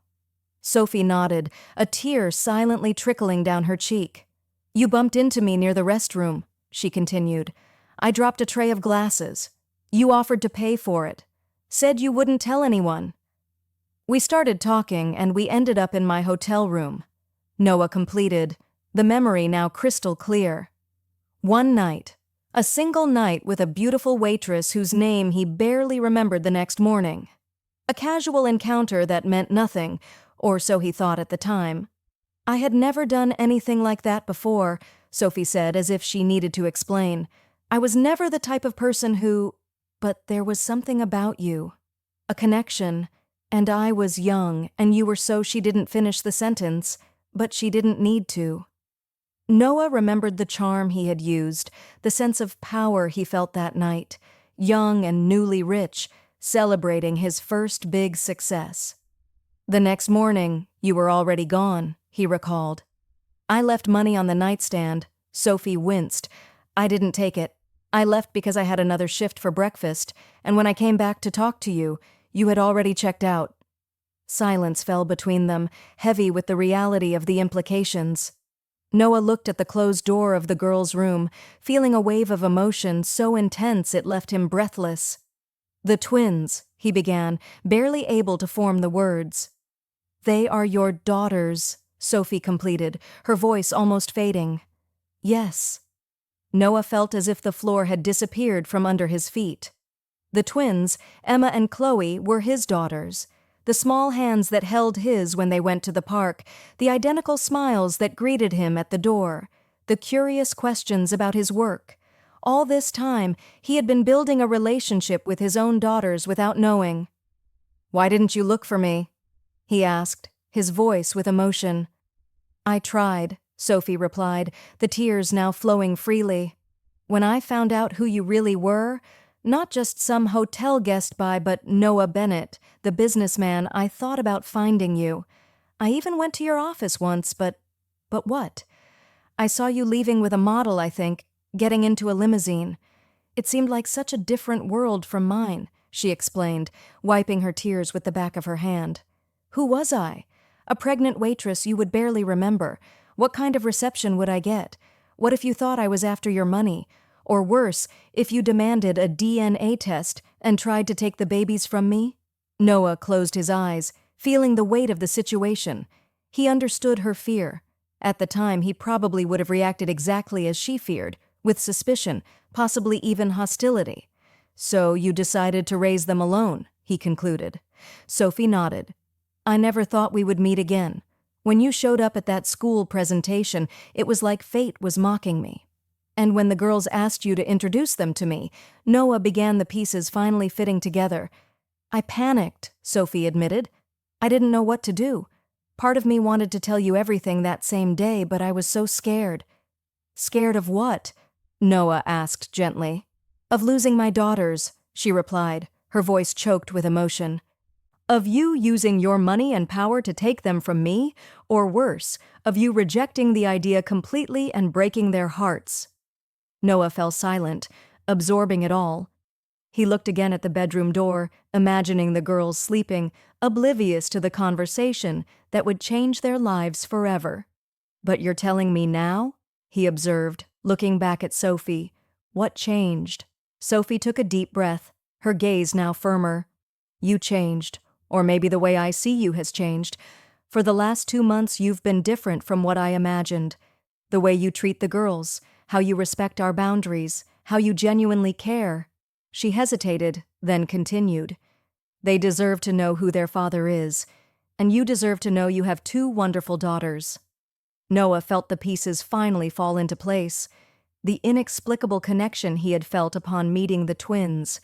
Speaker 1: Sophie nodded, a tear silently trickling down her cheek. "You bumped into me near the restroom," she continued. "I dropped a tray of glasses. You offered to pay for it. Said you wouldn't tell anyone. We started talking, and we ended up in my hotel room." Noah completed, the memory now crystal clear. One night. A single night with a beautiful waitress whose name he barely remembered the next morning. A casual encounter that meant nothing, or so he thought at the time. I had never done anything like that before, Sophie said as if she needed to explain. I was never the type of person who... But there was something about you. A connection. And I was young, and you were so she didn't finish the sentence, but she didn't need to. Noah remembered the charm he had used, the sense of power he felt that night, young and newly rich, celebrating his first big success. The next morning, you were already gone, he recalled. I left money on the nightstand. Sophie winced. I didn't take it. I left because I had another shift for breakfast, and when I came back to talk to you, you had already checked out. Silence fell between them, heavy with the reality of the implications. Noah looked at the closed door of the girl's room, feeling a wave of emotion so intense it left him breathless. The twins, he began, barely able to form the words. They are your daughters, Sophie completed, her voice almost fading. Yes. Noah felt as if the floor had disappeared from under his feet. The twins, Emma and Chloe, were his daughters. The small hands that held his when they went to the park, the identical smiles that greeted him at the door, the curious questions about his work. All this time, he had been building a relationship with his own daughters without knowing. "Why didn't you look for me?" he asked, his voice with emotion. "I tried," Sophie replied, the tears now flowing freely. "When I found out who you really were, not just some hotel guest but Noah Bennett, the businessman, I thought about finding you. I even went to your office once, but what? I saw you leaving with a model, I think, getting into a limousine. It seemed like such a different world from mine," she explained, wiping her tears with the back of her hand. "Who was I? A pregnant waitress you would barely remember. What kind of reception would I get? What if you thought I was after your money? Or worse, if you demanded a DNA test and tried to take the babies from me?" Noah closed his eyes, feeling the weight of the situation. He understood her fear. At the time, he probably would have reacted exactly as she feared, with suspicion, possibly even hostility. "So you decided to raise them alone," he concluded. Sophie nodded. "I never thought we would meet again. When you showed up at that school presentation, it was like fate was mocking me. And when the girls asked you to introduce them to me, Noah began the pieces finally fitting together. I panicked," Sophie admitted. "I didn't know what to do. Part of me wanted to tell you everything that same day, but I was so scared." "Scared of what?" Noah asked gently. "Of losing my daughters," she replied, her voice choked with emotion. "Of you using your money and power to take them from me, or worse, of you rejecting the idea completely and breaking their hearts." Noah fell silent, absorbing it all. He looked again at the bedroom door, imagining the girls sleeping, oblivious to the conversation that would change their lives forever. "But you're telling me now?" he observed, looking back at Sophie. "What changed?" Sophie took a deep breath, her gaze now firmer. "You changed, or maybe the way I see you has changed. For the last 2 months you've been different from what I imagined. The way you treat the girls, how you respect our boundaries, how you genuinely care." She hesitated, then continued. "They deserve to know who their father is, and you deserve to know you have 2 wonderful daughters." Noah felt the pieces finally fall into place. The inexplicable connection he had felt upon meeting the twins,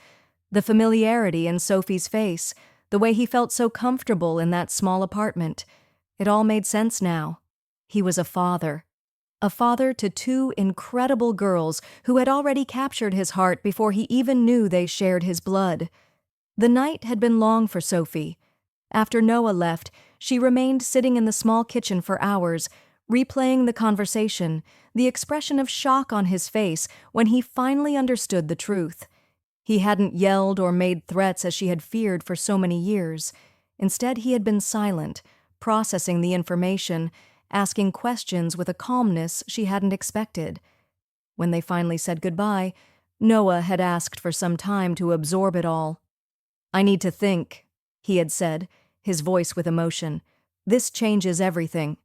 Speaker 1: the familiarity in Sophie's face, the way he felt so comfortable in that small apartment. It all made sense now. He was a father. A father to 2 incredible girls who had already captured his heart before he even knew they shared his blood. The night had been long for Sophie. After Noah left, she remained sitting in the small kitchen for hours, replaying the conversation, the expression of shock on his face when he finally understood the truth. He hadn't yelled or made threats as she had feared for so many years. Instead, he had been silent, processing the information, asking questions with a calmness she hadn't expected. When they finally said goodbye, Noah had asked for some time to absorb it all. "I need to think," he had said, his voice with emotion. "This changes everything."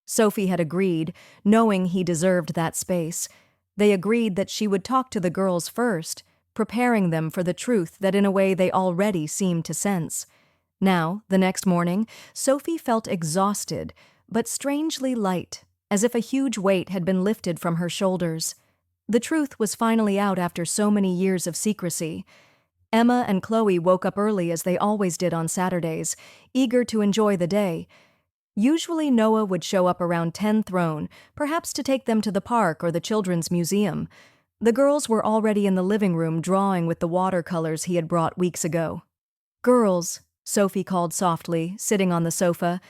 Speaker 1: Sophie had agreed, knowing he deserved that space. They agreed that she would talk to the girls first, preparing them for the truth that in a way they already seemed to sense. Now, the next morning, Sophie felt exhausted, but strangely light, as if a huge weight had been lifted from her shoulders. The truth was finally out after so many years of secrecy. Emma and Chloe woke up early as they always did on Saturdays, eager to enjoy the day. Usually Noah would show up around 10 thrown, perhaps to take them to the park or the children's museum. The girls were already in the living room drawing with the watercolors he had brought weeks ago. "Girls," Sophie called softly, sitting on the sofa,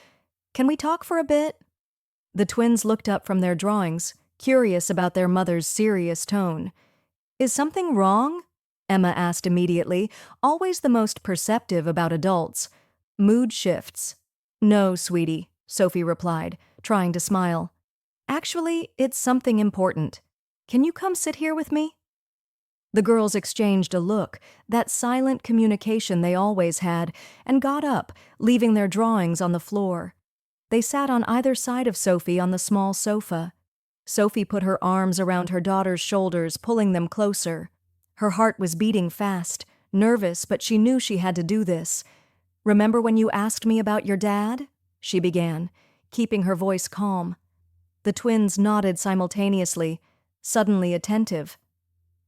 Speaker 1: "can we talk for a bit?" The twins looked up from their drawings, curious about their mother's serious tone. "Is something wrong?" Emma asked immediately, always the most perceptive about adults. Mood shifts. "No, sweetie," Sophie replied, trying to smile. "Actually, it's something important. Can you come sit here with me?" The girls exchanged a look, that silent communication they always had, and got up, leaving their drawings on the floor. They sat on either side of Sophie on the small sofa. Sophie put her arms around her daughter's shoulders, pulling them closer. Her heart was beating fast, nervous, but she knew she had to do this. "Remember when you asked me about your dad?" she began, keeping her voice calm. The twins nodded simultaneously, suddenly attentive.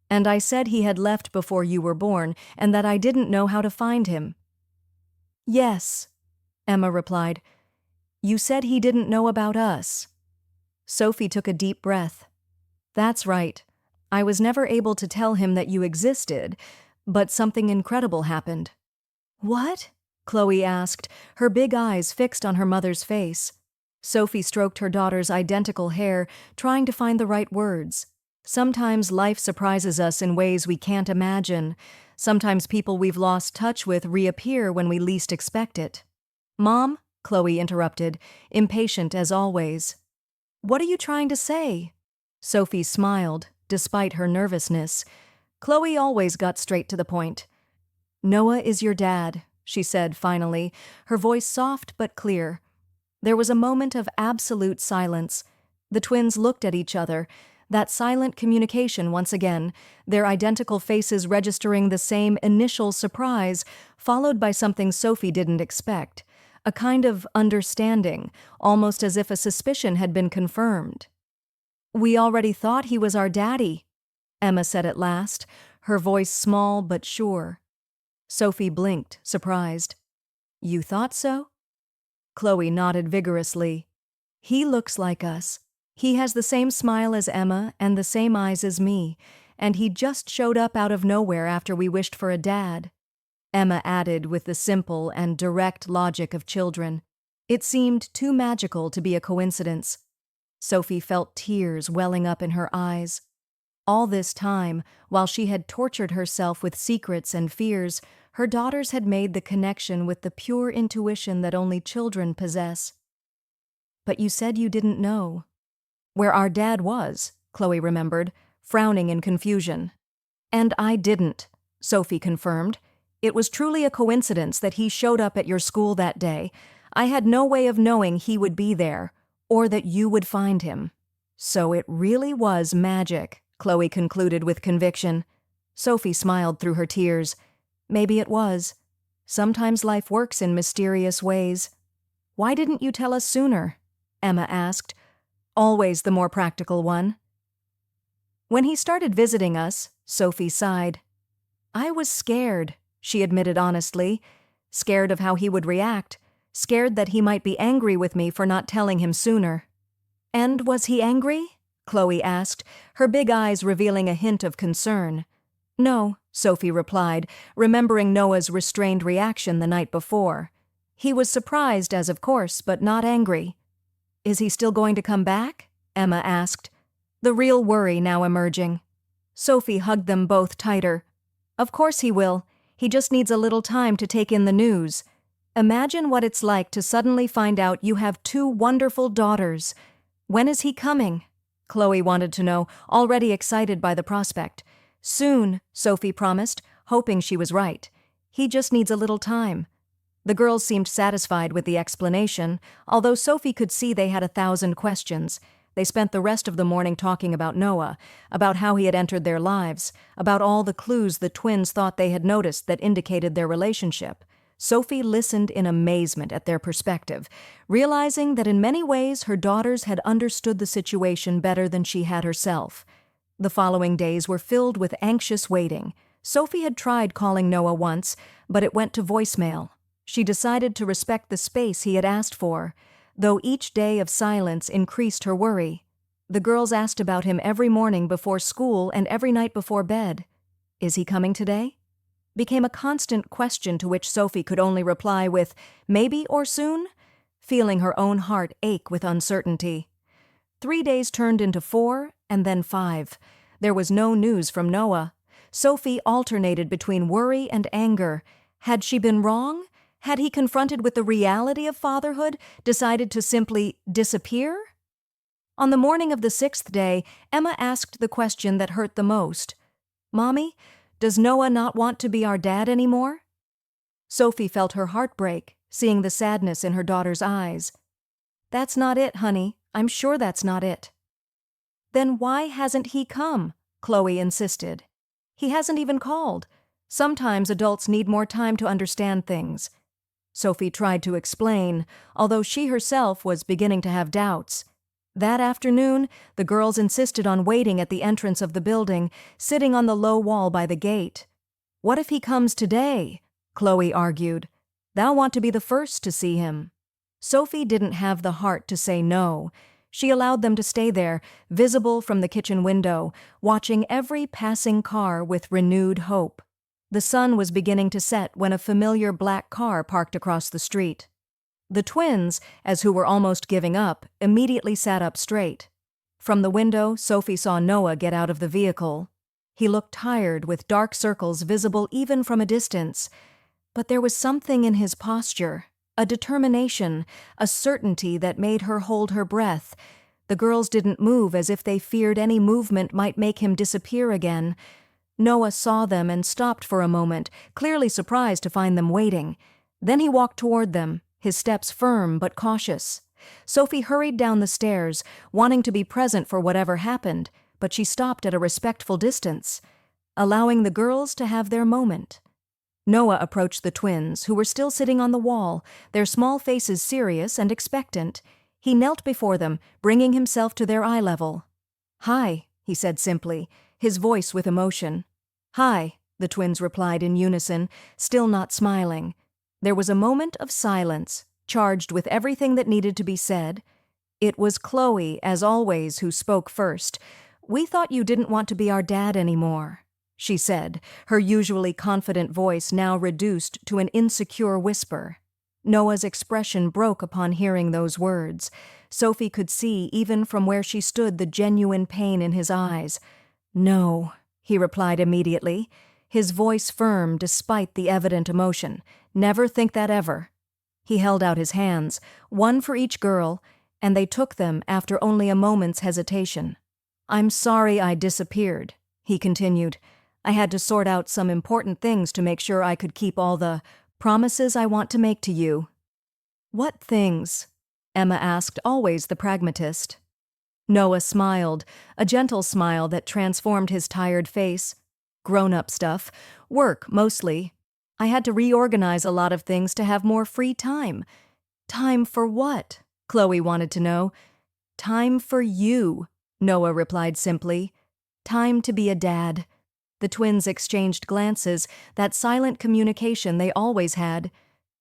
Speaker 1: "And I said he had left before you were born, and that I didn't know how to find him." "Yes," Emma replied. "You said he didn't know about us." Sophie took a deep breath. "That's right. I was never able to tell him that you existed, but something incredible happened." "What?" Chloe asked, her big eyes fixed on her mother's face. Sophie stroked her daughter's identical hair, trying to find the right words. Sometimes life surprises us in ways we can't imagine. Sometimes people we've lost touch with reappear when we least expect it. "Mom," Chloe interrupted, impatient as always. "What are you trying to say?" Sophie smiled, despite her nervousness. Chloe always got straight to the point. "Noah is your dad," she said finally, her voice soft but clear. There was a moment of absolute silence. The twins looked at each other, that silent communication once again, their identical faces registering the same initial surprise, followed by something Sophie didn't expect, a kind of understanding, almost as if a suspicion had been confirmed. "We already thought he was our daddy," Emma said at last, her voice small but sure. Sophie blinked, surprised. "You thought so?" Chloe nodded vigorously. "He looks like us. He has the same smile as Emma and the same eyes as me, and he just showed up out of nowhere after we wished for a dad," Emma added with the simple and direct logic of children. It seemed too magical to be a coincidence. Sophie felt tears welling up in her eyes. All this time, while she had tortured herself with secrets and fears, her daughters had made the connection with the pure intuition that only children possess. "But you said you didn't know." "Where our dad was," Chloe remembered, frowning in confusion. "And I didn't," Sophie confirmed. "It was truly a coincidence that he showed up at your school that day. I had no way of knowing he would be there, or that you would find him." "So it really was magic," Chloe concluded with conviction. Sophie smiled through her tears. "Maybe it was. Sometimes life works in mysterious ways." "Why didn't you tell us sooner?" Emma asked. Always the more practical one. "When he started visiting us," Sophie sighed. "I was scared," she admitted honestly. "Scared of how he would react. Scared that he might be angry with me for not telling him sooner." "And was he angry?" Chloe asked, her big eyes revealing a hint of concern. "No," Sophie replied, remembering Noah's restrained reaction the night before. "He was surprised, as of course, but not angry." "Is he still going to come back?" Emma asked, the real worry now emerging. Sophie hugged them both tighter. "Of course he will. He just needs a little time to take in the news. Imagine what it's like to suddenly find out you have 2 wonderful daughters. When is he coming?" Chloe wanted to know, already excited by the prospect. "Soon," Sophie promised, hoping she was right. "He just needs a little time." The girls seemed satisfied with the explanation, although Sophie could see they had 1,000 questions. They spent the rest of the morning talking about Noah, about how he had entered their lives, about all the clues the twins thought they had noticed that indicated their relationship. Sophie listened in amazement at their perspective, realizing that in many ways her daughters had understood the situation better than she had herself. The following days were filled with anxious waiting. Sophie had tried calling Noah once, but it went to voicemail. She decided to respect the space he had asked for, though each day of silence increased her worry. The girls asked about him every morning before school and every night before bed. "Is he coming today?" Became a constant question to which Sophie could only reply with, "Maybe or soon," feeling her own heart ache with uncertainty. 3 days turned into 4, and then 5. There was no news from Noah. Sophie alternated between worry and anger. Had she been wrong? Had he, confronted with the reality of fatherhood, decided to simply disappear? On the morning of the 6th day, Emma asked the question that hurt the most. "Mommy, does Noah not want to be our dad anymore?" Sophie felt her heart break, seeing the sadness in her daughter's eyes. "That's not it, honey. I'm sure that's not it." "Then why hasn't he come?" Chloe insisted. "He hasn't even called. Sometimes adults need more time to understand things." Sophie tried to explain, although she herself was beginning to have doubts. That afternoon, the girls insisted on waiting at the entrance of the building, sitting on the low wall by the gate. "What if he comes today?" Chloe argued. "They'll want to be the first to see him." Sophie didn't have the heart to say no. She allowed them to stay there, visible from the kitchen window, watching every passing car with renewed hope. The sun was beginning to set when a familiar black car parked across the street. The twins, as who were almost giving up, immediately sat up straight. From the window, Sophie saw Noah get out of the vehicle. He looked tired, with dark circles visible even from a distance. But there was something in his posture, a determination, a certainty that made her hold her breath. The girls didn't move as if they feared any movement might make him disappear again. Noah saw them and stopped for a moment, clearly surprised to find them waiting. Then he walked toward them, his steps firm but cautious. Sophie hurried down the stairs, wanting to be present for whatever happened, but she stopped at a respectful distance, allowing the girls to have their moment. Noah approached the twins, who were still sitting on the wall, their small faces serious and expectant. He knelt before them, bringing himself to their eye level. "Hi," he said simply, his voice with emotion. "Hi," the twins replied in unison, still not smiling. There was a moment of silence, charged with everything that needed to be said. It was Chloe, as always, who spoke first. "We thought you didn't want to be our dad anymore," she said, her usually confident voice now reduced to an insecure whisper. Noah's expression broke upon hearing those words. Sophie could see, even from where she stood, the genuine pain in his eyes. "No," he replied immediately, his voice firm despite the evident emotion. "Never think that ever." He held out his hands, one for each girl, and they took them after only a moment's hesitation. "I'm sorry I disappeared," he continued. "I had to sort out some important things to make sure I could keep all the promises I want to make to you." "What things?" Emma asked, always the pragmatist. Noah smiled, a gentle smile that transformed his tired face. "Grown-up stuff. Work, mostly. I had to reorganize a lot of things to have more free time." "Time for what?" Chloe wanted to know. "Time for you," Noah replied simply. "Time to be a dad." The twins exchanged glances, that silent communication they always had.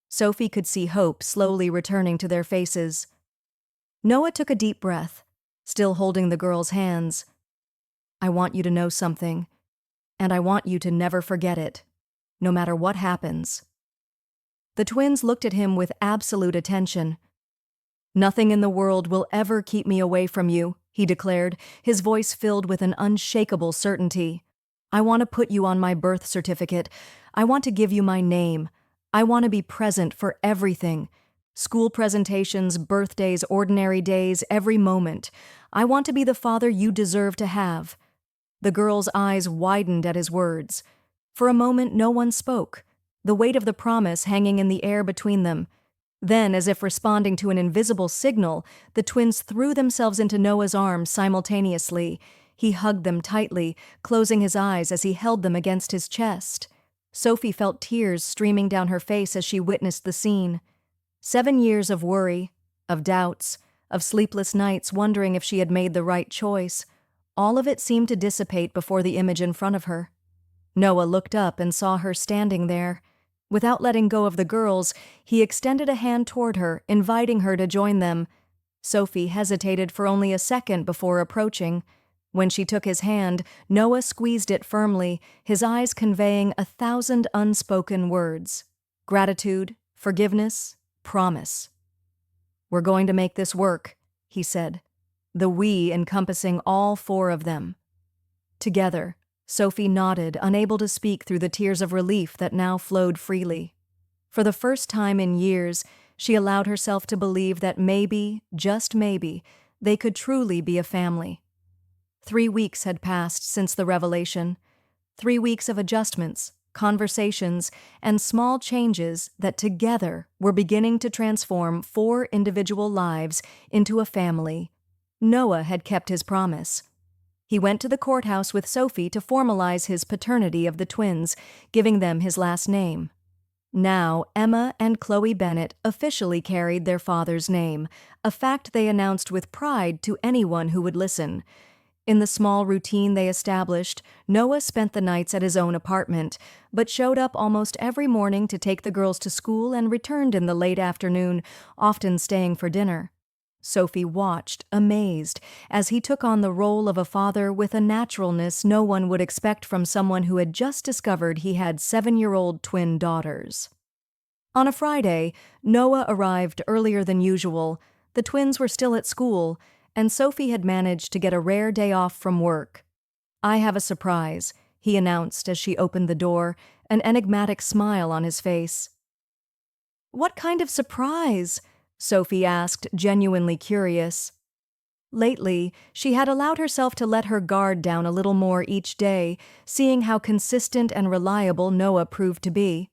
Speaker 1: Sophie could see hope slowly returning to their faces. Noah took a deep breath, still holding the girls' hands. "I want you to know something, and I want you to never forget it, no matter what happens." The twins looked at him with absolute attention. "Nothing in the world will ever keep me away from you," he declared, his voice filled with an unshakable certainty. "I want to put you on my birth certificate. I want to give you my name. I want to be present for everything. School presentations, birthdays, ordinary days, every moment. I want to be the father you deserve to have." The girls' eyes widened at his words. For a moment no one spoke, the weight of the promise hanging in the air between them. Then, as if responding to an invisible signal, the twins threw themselves into Noah's arms simultaneously. He hugged them tightly, closing his eyes as he held them against his chest. Sophie felt tears streaming down her face as she witnessed the scene. 7 years of worry, of doubts, of sleepless nights wondering if she had made the right choice. All of it seemed to dissipate before the image in front of her. Noah looked up and saw her standing there. Without letting go of the girls, he extended a hand toward her, inviting her to join them. Sophie hesitated for only a second before approaching. When she took his hand, Noah squeezed it firmly, his eyes conveying 1,000 unspoken words. Gratitude, forgiveness, promise. "We're going to make this work," he said, the we encompassing all 4 of them. Together, Sophie nodded, unable to speak through the tears of relief that now flowed freely. For the first time in years, she allowed herself to believe that maybe, just maybe, they could truly be a family. 3 weeks had passed since the revelation. 3 weeks of adjustments, conversations, and small changes that together were beginning to transform 4 individual lives into a family. Noah had kept his promise. He went to the courthouse with Sophie to formalize his paternity of the twins, giving them his last name. Now, Emma and Chloe Bennett officially carried their father's name, a fact they announced with pride to anyone who would listen. In the small routine they established, Noah spent the nights at his own apartment, but showed up almost every morning to take the girls to school and returned in the late afternoon, often staying for dinner. Sophie watched, amazed, as he took on the role of a father with a naturalness no one would expect from someone who had just discovered he had 7-year-old twin daughters. On a Friday, Noah arrived earlier than usual. The twins were still at school, and Sophie had managed to get a rare day off from work. "I have a surprise," he announced as she opened the door, an enigmatic smile on his face. "What kind of surprise?" Sophie asked, genuinely curious. Lately, she had allowed herself to let her guard down a little more each day, seeing how consistent and reliable Noah proved to be.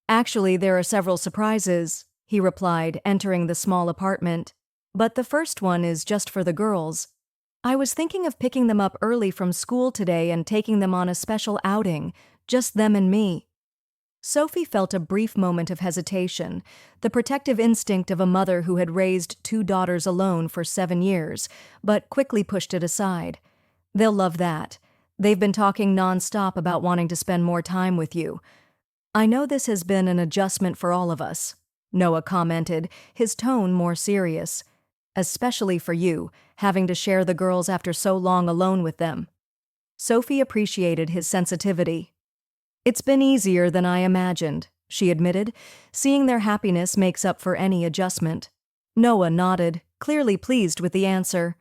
Speaker 1: "Actually, there are several surprises," he replied, entering the small apartment. "But the first one is just for the girls. I was thinking of picking them up early from school today and taking them on a special outing, just them and me." Sophie felt a brief moment of hesitation, the protective instinct of a mother who had raised 2 daughters alone for 7 years, but quickly pushed it aside. "They'll love that. They've been talking nonstop about wanting to spend more time with you." "I know this has been an adjustment for all of us," Noah commented, his tone more serious. "Especially for you, having to share the girls after so long alone with them." Sophie appreciated his sensitivity. "It's been easier than I imagined," she admitted. "Seeing their happiness makes up for any adjustment." Noah nodded, clearly pleased with the answer.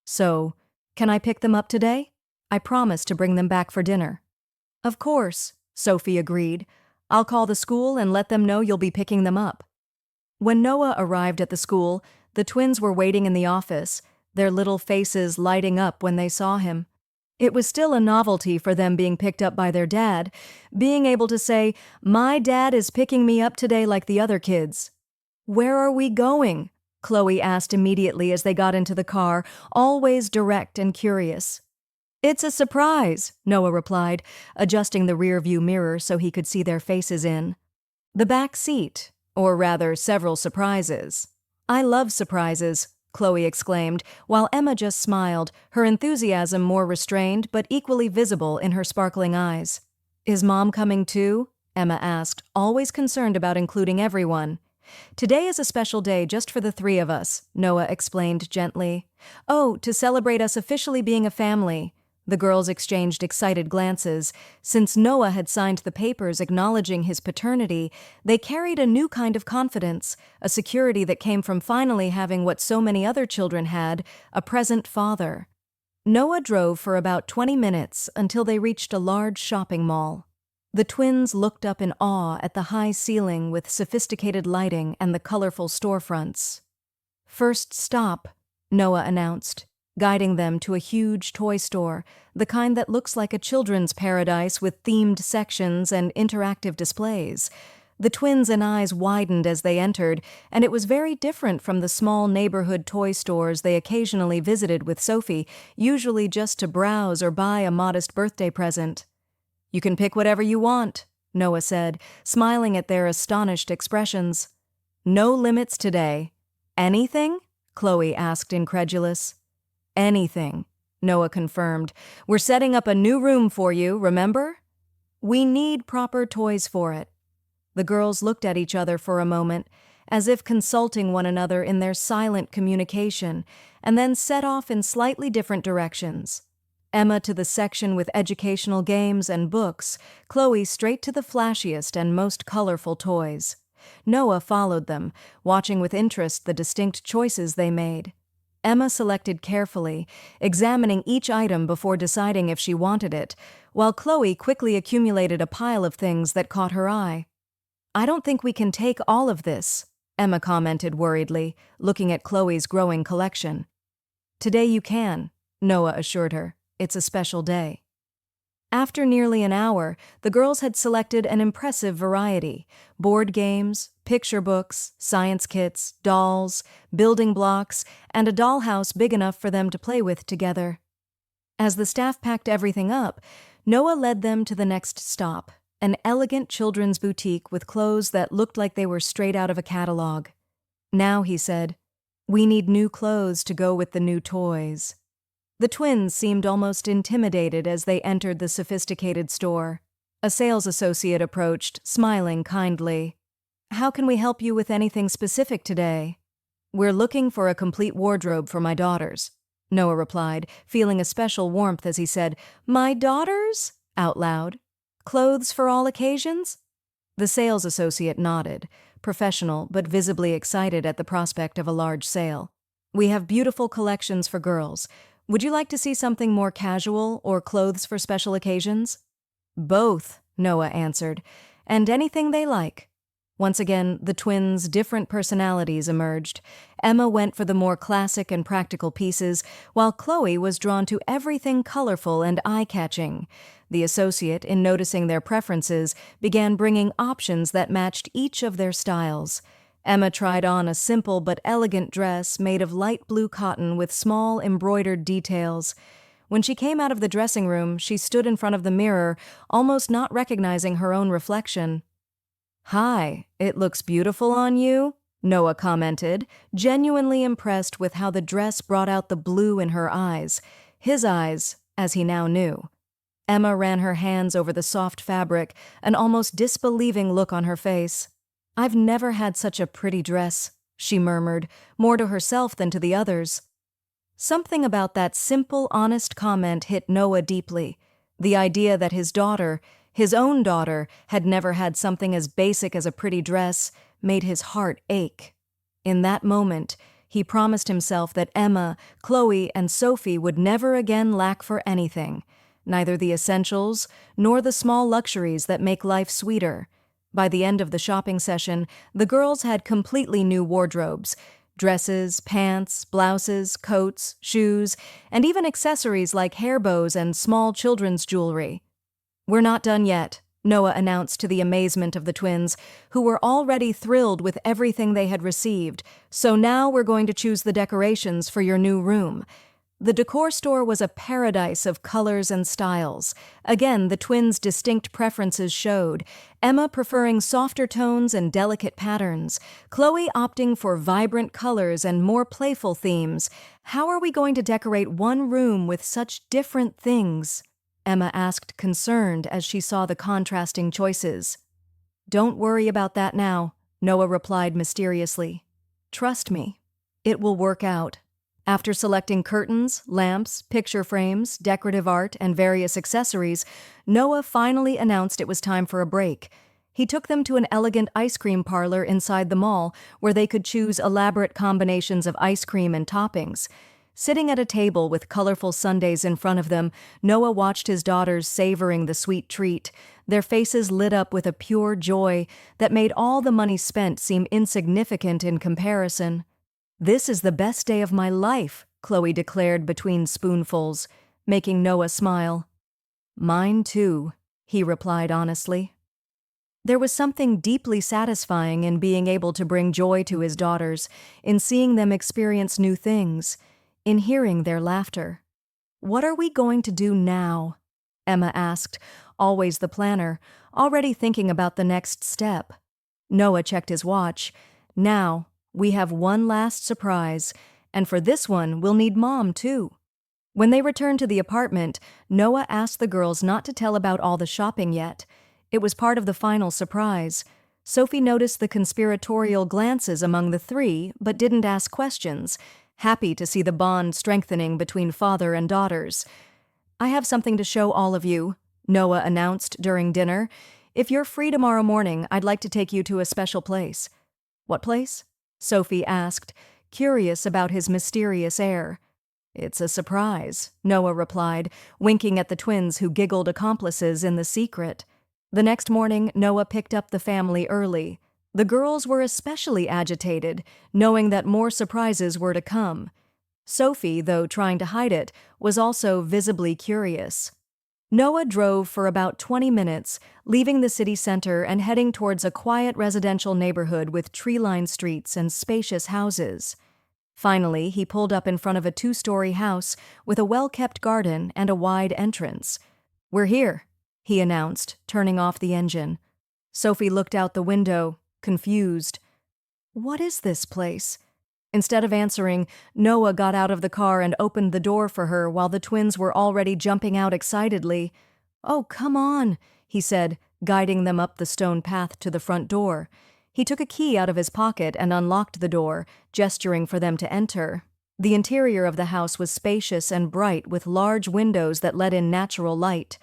Speaker 1: "So, can I pick them up today? I promise to bring them back for dinner." "Of course," Sophie agreed. "I'll call the school and let them know you'll be picking them up." When Noah arrived at the school, the twins were waiting in the office, their little faces lighting up when they saw him. It was still a novelty for them being picked up by their dad, being able to say, "My dad is picking me up today like the other kids." "Where are we going?" Chloe asked immediately as they got into the car, always direct and curious. "It's a surprise," Noah replied, adjusting the rear-view mirror so he could see their faces in. "The back seat, or rather several surprises." "I love surprises," Chloe exclaimed, while Emma just smiled, her enthusiasm more restrained but equally visible in her sparkling eyes. "Is Mom coming too?" Emma asked, always concerned about including everyone. "Today is a special day just for the 3 of us," Noah explained gently. "Oh, to celebrate us officially being a family." The girls exchanged excited glances. Since Noah had signed the papers acknowledging his paternity, they carried a new kind of confidence, a security that came from finally having what so many other children had, a present father. Noah drove for about 20 minutes until they reached a large shopping mall. The twins looked up in awe at the high ceiling with sophisticated lighting and the colorful storefronts. "First stop," Noah announced, guiding them to a huge toy store, the kind that looks like a children's paradise with themed sections and interactive displays. The twins' eyes widened as they entered, and it was very different from the small neighborhood toy stores they occasionally visited with Sophie, usually just to browse or buy a modest birthday present. "You can pick whatever you want," Noah said, smiling at their astonished expressions. "No limits today." "Anything?" Chloe asked, incredulous. "Anything," Noah confirmed. "We're setting up a new room for you, remember?" "We need proper toys for it." The girls looked at each other for a moment, as if consulting one another in their silent communication, and then set off in slightly different directions. Emma to the section with educational games and books, Chloe straight to the flashiest and most colorful toys. Noah followed them, watching with interest the distinct choices they made. Emma selected carefully, examining each item before deciding if she wanted it, while Chloe quickly accumulated a pile of things that caught her eye. "I don't think we can take all of this," Emma commented worriedly, looking at Chloe's growing collection. "Today you can," Noah assured her. "It's a special day." After nearly an hour, the girls had selected an impressive variety: board games, picture books, science kits, dolls, building blocks, and a dollhouse big enough for them to play with together. As the staff packed everything up, Noah led them to the next stop, an elegant children's boutique with clothes that looked like they were straight out of a catalog. "Now," he said, "we need new clothes to go with the new toys." The twins seemed almost intimidated as they entered the sophisticated store. A sales associate approached, smiling kindly. "How can we help you with anything specific today?" "We're looking for a complete wardrobe for my daughters," Noah replied, feeling a special warmth as he said, "My daughters?" out loud. "Clothes for all occasions?" The sales associate nodded, professional but visibly excited at the prospect of a large sale. "We have beautiful collections for girls. Would you like to see something more casual or clothes for special occasions?" "Both," Noah answered, "and anything they like." Once again, the twins' different personalities emerged. Emma went for the more classic and practical pieces, while Chloe was drawn to everything colorful and eye-catching. The associate, in noticing their preferences, began bringing options that matched each of their styles. Emma tried on a simple but elegant dress made of light blue cotton with small embroidered details. When she came out of the dressing room, she stood in front of the mirror, almost not recognizing her own reflection. "Hi, it looks beautiful on you," Noah commented, genuinely impressed with how the dress brought out the blue in her eyes. His eyes, as he now knew. Emma ran her hands over the soft fabric, an almost disbelieving look on her face. "I've never had such a pretty dress," she murmured, more to herself than to the others. Something about that simple, honest comment hit Noah deeply. The idea that his daughter, his own daughter, had never had something as basic as a pretty dress made his heart ache. In that moment, he promised himself that Emma, Chloe, and Sophie would never again lack for anything, neither the essentials nor the small luxuries that make life sweeter. By the end of the shopping session, the girls had completely new wardrobes: dresses, pants, blouses, coats, shoes, and even accessories like hair bows and small children's jewelry. "We're not done yet," Noah announced to the amazement of the twins, who were already thrilled with everything they had received. "So now we're going to choose the decorations for your new room." The decor store was a paradise of colors and styles. Again, the twins' distinct preferences showed, Emma preferring softer tones and delicate patterns, Chloe opting for vibrant colors and more playful themes. "How are we going to decorate one room with such different things?" Emma asked, concerned as she saw the contrasting choices. "Don't worry about that now," Noah replied mysteriously. "Trust me, it will work out." After selecting curtains, lamps, picture frames, decorative art, and various accessories, Noah finally announced it was time for a break. He took them to an elegant ice cream parlor inside the mall where they could choose elaborate combinations of ice cream and toppings. Sitting at a table with colorful sundaes in front of them, Noah watched his daughters savoring the sweet treat. Their faces lit up with a pure joy that made all the money spent seem insignificant in comparison. "This is the best day of my life," Chloe declared between spoonfuls, making Noah smile. "Mine too," he replied honestly. There was something deeply satisfying in being able to bring joy to his daughters, in seeing them experience new things, in hearing their laughter. "What are we going to do now?" Emma asked, always the planner, already thinking about the next step. Noah checked his watch. "Now, we have one last surprise, and for this one we'll need Mom, too." When they returned to the apartment, Noah asked the girls not to tell about all the shopping yet. It was part of the final surprise. Sophie noticed the conspiratorial glances among the three, but didn't ask questions, happy to see the bond strengthening between father and daughters. "I have something to show all of you," Noah announced during dinner. "If you're free tomorrow morning, I'd like to take you to a special place." "What place?" Sophie asked, curious about his mysterious air. "It's a surprise," Noah replied, winking at the twins who giggled accomplices in the secret. The next morning, Noah picked up the family early. The girls were especially agitated, knowing that more surprises were to come. Sophie, though trying to hide it, was also visibly curious. Noah drove for about 20 minutes, leaving the city center and heading towards a quiet residential neighborhood with tree-lined streets and spacious houses. Finally, he pulled up in front of a 2-story house with a well-kept garden and a wide entrance. "We're here," he announced, turning off the engine. Sophie looked out the window, confused. "What is this place?" Instead of answering, Noah got out of the car and opened the door for her while the twins were already jumping out excitedly. "Oh, come on," he said, guiding them up the stone path to the front door. He took a key out of his pocket and unlocked the door, gesturing for them to enter. The interior of the house was spacious and bright with large windows that let in natural light.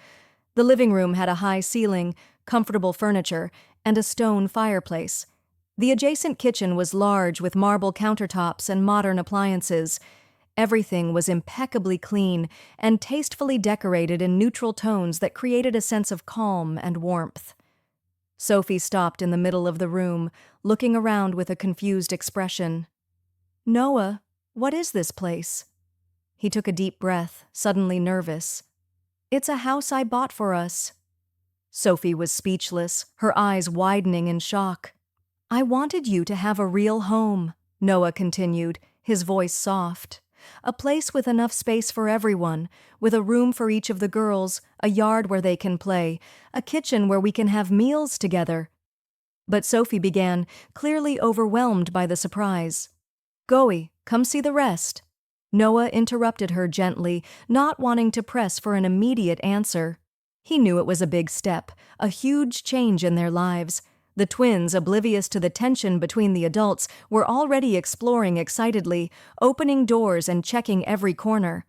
Speaker 1: The living room had a high ceiling, comfortable furniture, and a stone fireplace. The adjacent kitchen was large with marble countertops and modern appliances. Everything was impeccably clean and tastefully decorated in neutral tones that created a sense of calm and warmth. Sophie stopped in the middle of the room, looking around with a confused expression. "Noah, what is this place?" He took a deep breath, suddenly nervous. "It's a house I bought for us." Sophie was speechless, her eyes widening in shock. "I wanted you to have a real home," Noah continued, his voice soft. "A place with enough space for everyone, with a room for each of the girls, a yard where they can play, a kitchen where we can have meals together." But Sophie began, clearly overwhelmed by the surprise. "Goey, come see the rest." Noah interrupted her gently, not wanting to press for an immediate answer. He knew it was a big step, a huge change in their lives. The twins, oblivious to the tension between the adults, were already exploring excitedly, opening doors and checking every corner.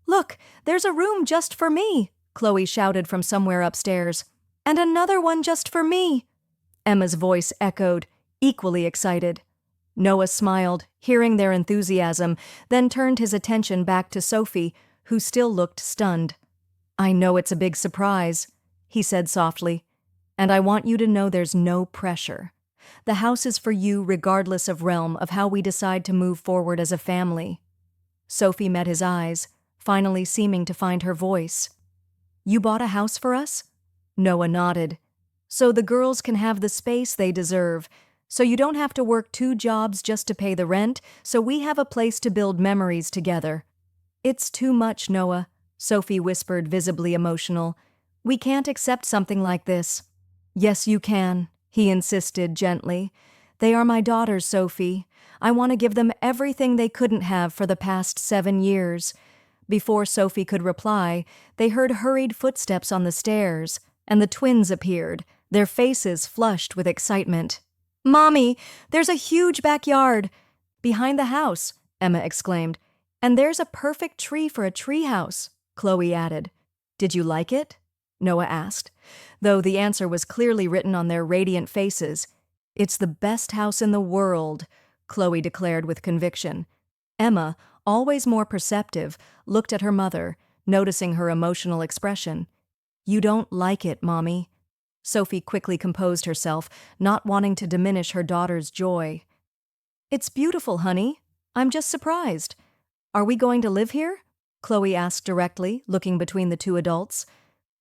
Speaker 1: "Look, there's a room just for me," Chloe shouted from somewhere upstairs. "And another one just for me." Emma's voice echoed, equally excited. Noah smiled, hearing their enthusiasm, then turned his attention back to Sophie, who still looked stunned. "I know it's a big surprise," he said softly, "and I want you to know there's no pressure. The house is for you regardless of realm of how we decide to move forward as a family." Sophie met his eyes, finally seeming to find her voice. "You bought a house for us?" Noah nodded. "So the girls can have the space they deserve, so you don't have to work 2 jobs just to pay the rent, so we have a place to build memories together." "It's too much, Noah," Sophie whispered, visibly emotional. "We can't accept something like this." "Yes, you can," he insisted gently. "They are my daughters, Sophie. I want to give them everything they couldn't have for the past 7 years. Before Sophie could reply, they heard hurried footsteps on the stairs, and the twins appeared, their faces flushed with excitement. "Mommy, there's a huge backyard!" "Behind the house," Emma exclaimed. "And there's a perfect tree for a treehouse," Chloe added. "Did you like it?" Noah asked, though the answer was clearly written on their radiant faces. "It's the best house in the world," Chloe declared with conviction. Emma, always more perceptive, looked at her mother, noticing her emotional expression. "You don't like it, Mommy." Sophie quickly composed herself, not wanting to diminish her daughter's joy. "It's beautiful, honey. I'm just surprised. Are we going to live here?" Chloe asked directly, looking between the two adults.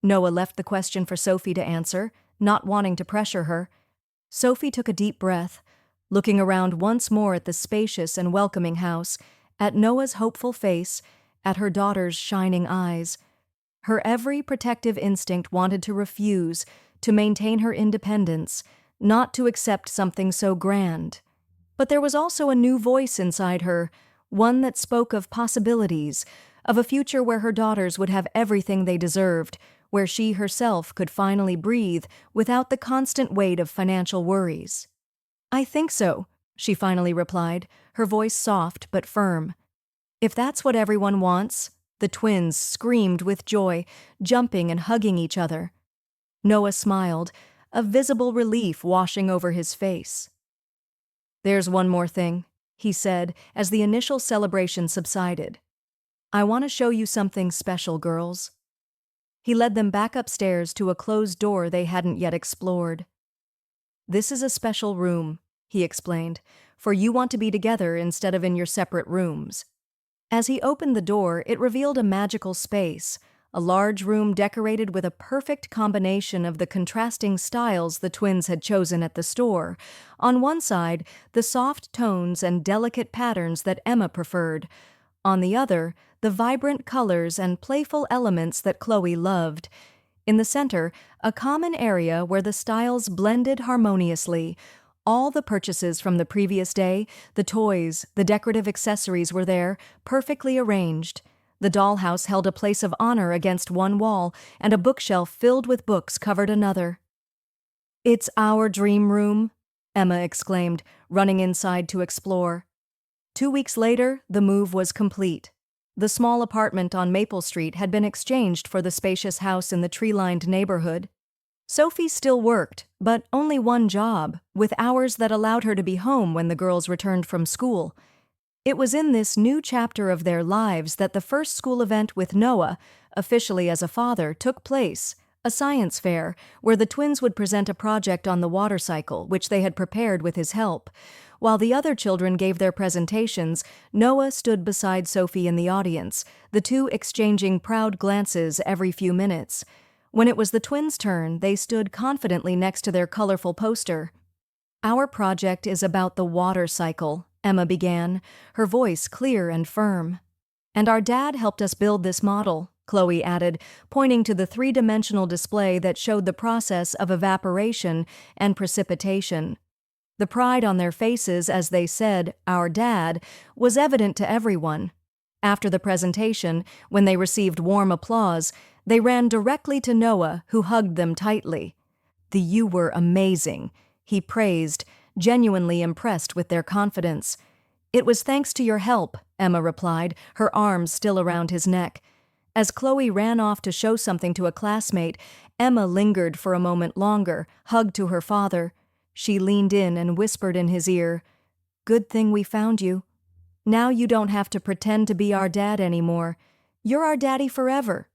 Speaker 1: Noah left the question for Sophie to answer, not wanting to pressure her. Sophie took a deep breath, looking around once more at the spacious and welcoming house, at Noah's hopeful face, at her daughter's shining eyes. Her every protective instinct wanted to refuse, to maintain her independence, not to accept something so grand. But there was also a new voice inside her, one that spoke of possibilities, of a future where her daughters would have everything they deserved, where she herself could finally breathe without the constant weight of financial worries. "I think so," she finally replied, her voice soft but firm. "If that's what everyone wants," the twins screamed with joy, jumping and hugging each other. Noah smiled, a visible relief washing over his face. "There's one more thing," he said as the initial celebration subsided. "I want to show you something special, girls." He led them back upstairs to a closed door they hadn't yet explored. "This is a special room," he explained, "for you want to be together instead of in your separate rooms." As he opened the door, it revealed a magical space, a large room decorated with a perfect combination of the contrasting styles the twins had chosen at the store. On one side, the soft tones and delicate patterns that Emma preferred. On the other, the vibrant colors and playful elements that Chloe loved. In the center, a common area where the styles blended harmoniously. All the purchases from the previous day, the toys, the decorative accessories were there, perfectly arranged. The dollhouse held a place of honor against one wall, and a bookshelf filled with books covered another. "It's our dream room," Emma exclaimed, running inside to explore. 2 weeks later, the move was complete. The small apartment on Maple Street had been exchanged for the spacious house in the tree-lined neighborhood. Sophie still worked, but only one job, with hours that allowed her to be home when the girls returned from school. It was in this new chapter of their lives that the first school event with Noah, officially as a father, took place, a science fair, where the twins would present a project on the water cycle, which they had prepared with his help. While the other children gave their presentations, Noah stood beside Sophie in the audience, the two exchanging proud glances every few minutes. When it was the twins' turn, they stood confidently next to their colorful poster. "Our project is about the water cycle," Emma began, her voice clear and firm. "And our dad helped us build this model," Chloe added, pointing to the three-dimensional display that showed the process of evaporation and precipitation. The pride on their faces as they said, "Our dad," was evident to everyone. After the presentation, when they received warm applause, they ran directly to Noah, who hugged them tightly. "You were amazing," he praised, genuinely impressed with their confidence. "It was thanks to your help," Emma replied, her arms still around his neck. As Chloe ran off to show something to a classmate, Emma lingered for a moment longer, hugged to her father. She leaned in and whispered in his ear, "Good thing we found you. Now you don't have to pretend to be our dad anymore. You're our daddy forever."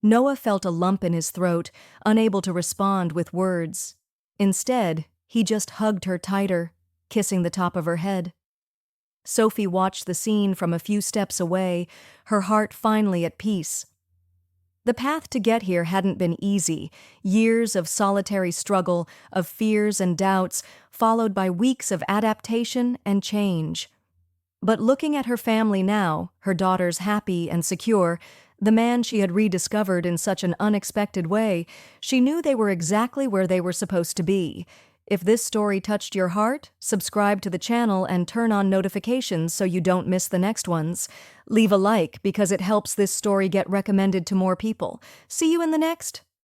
Speaker 1: Noah felt a lump in his throat, unable to respond with words. Instead, he just hugged her tighter, kissing the top of her head. Sophie watched the scene from a few steps away, her heart finally at peace. The path to get here hadn't been easy. Years of solitary struggle, of fears and doubts, followed by weeks of adaptation and change. But looking at her family now, her daughters happy and secure, the man she had rediscovered in such an unexpected way, she knew they were exactly where they were supposed to be. If this story touched your heart, subscribe to the channel and turn on notifications so you don't miss the next ones. Leave a like because it helps this story get recommended to more people. See you in the next.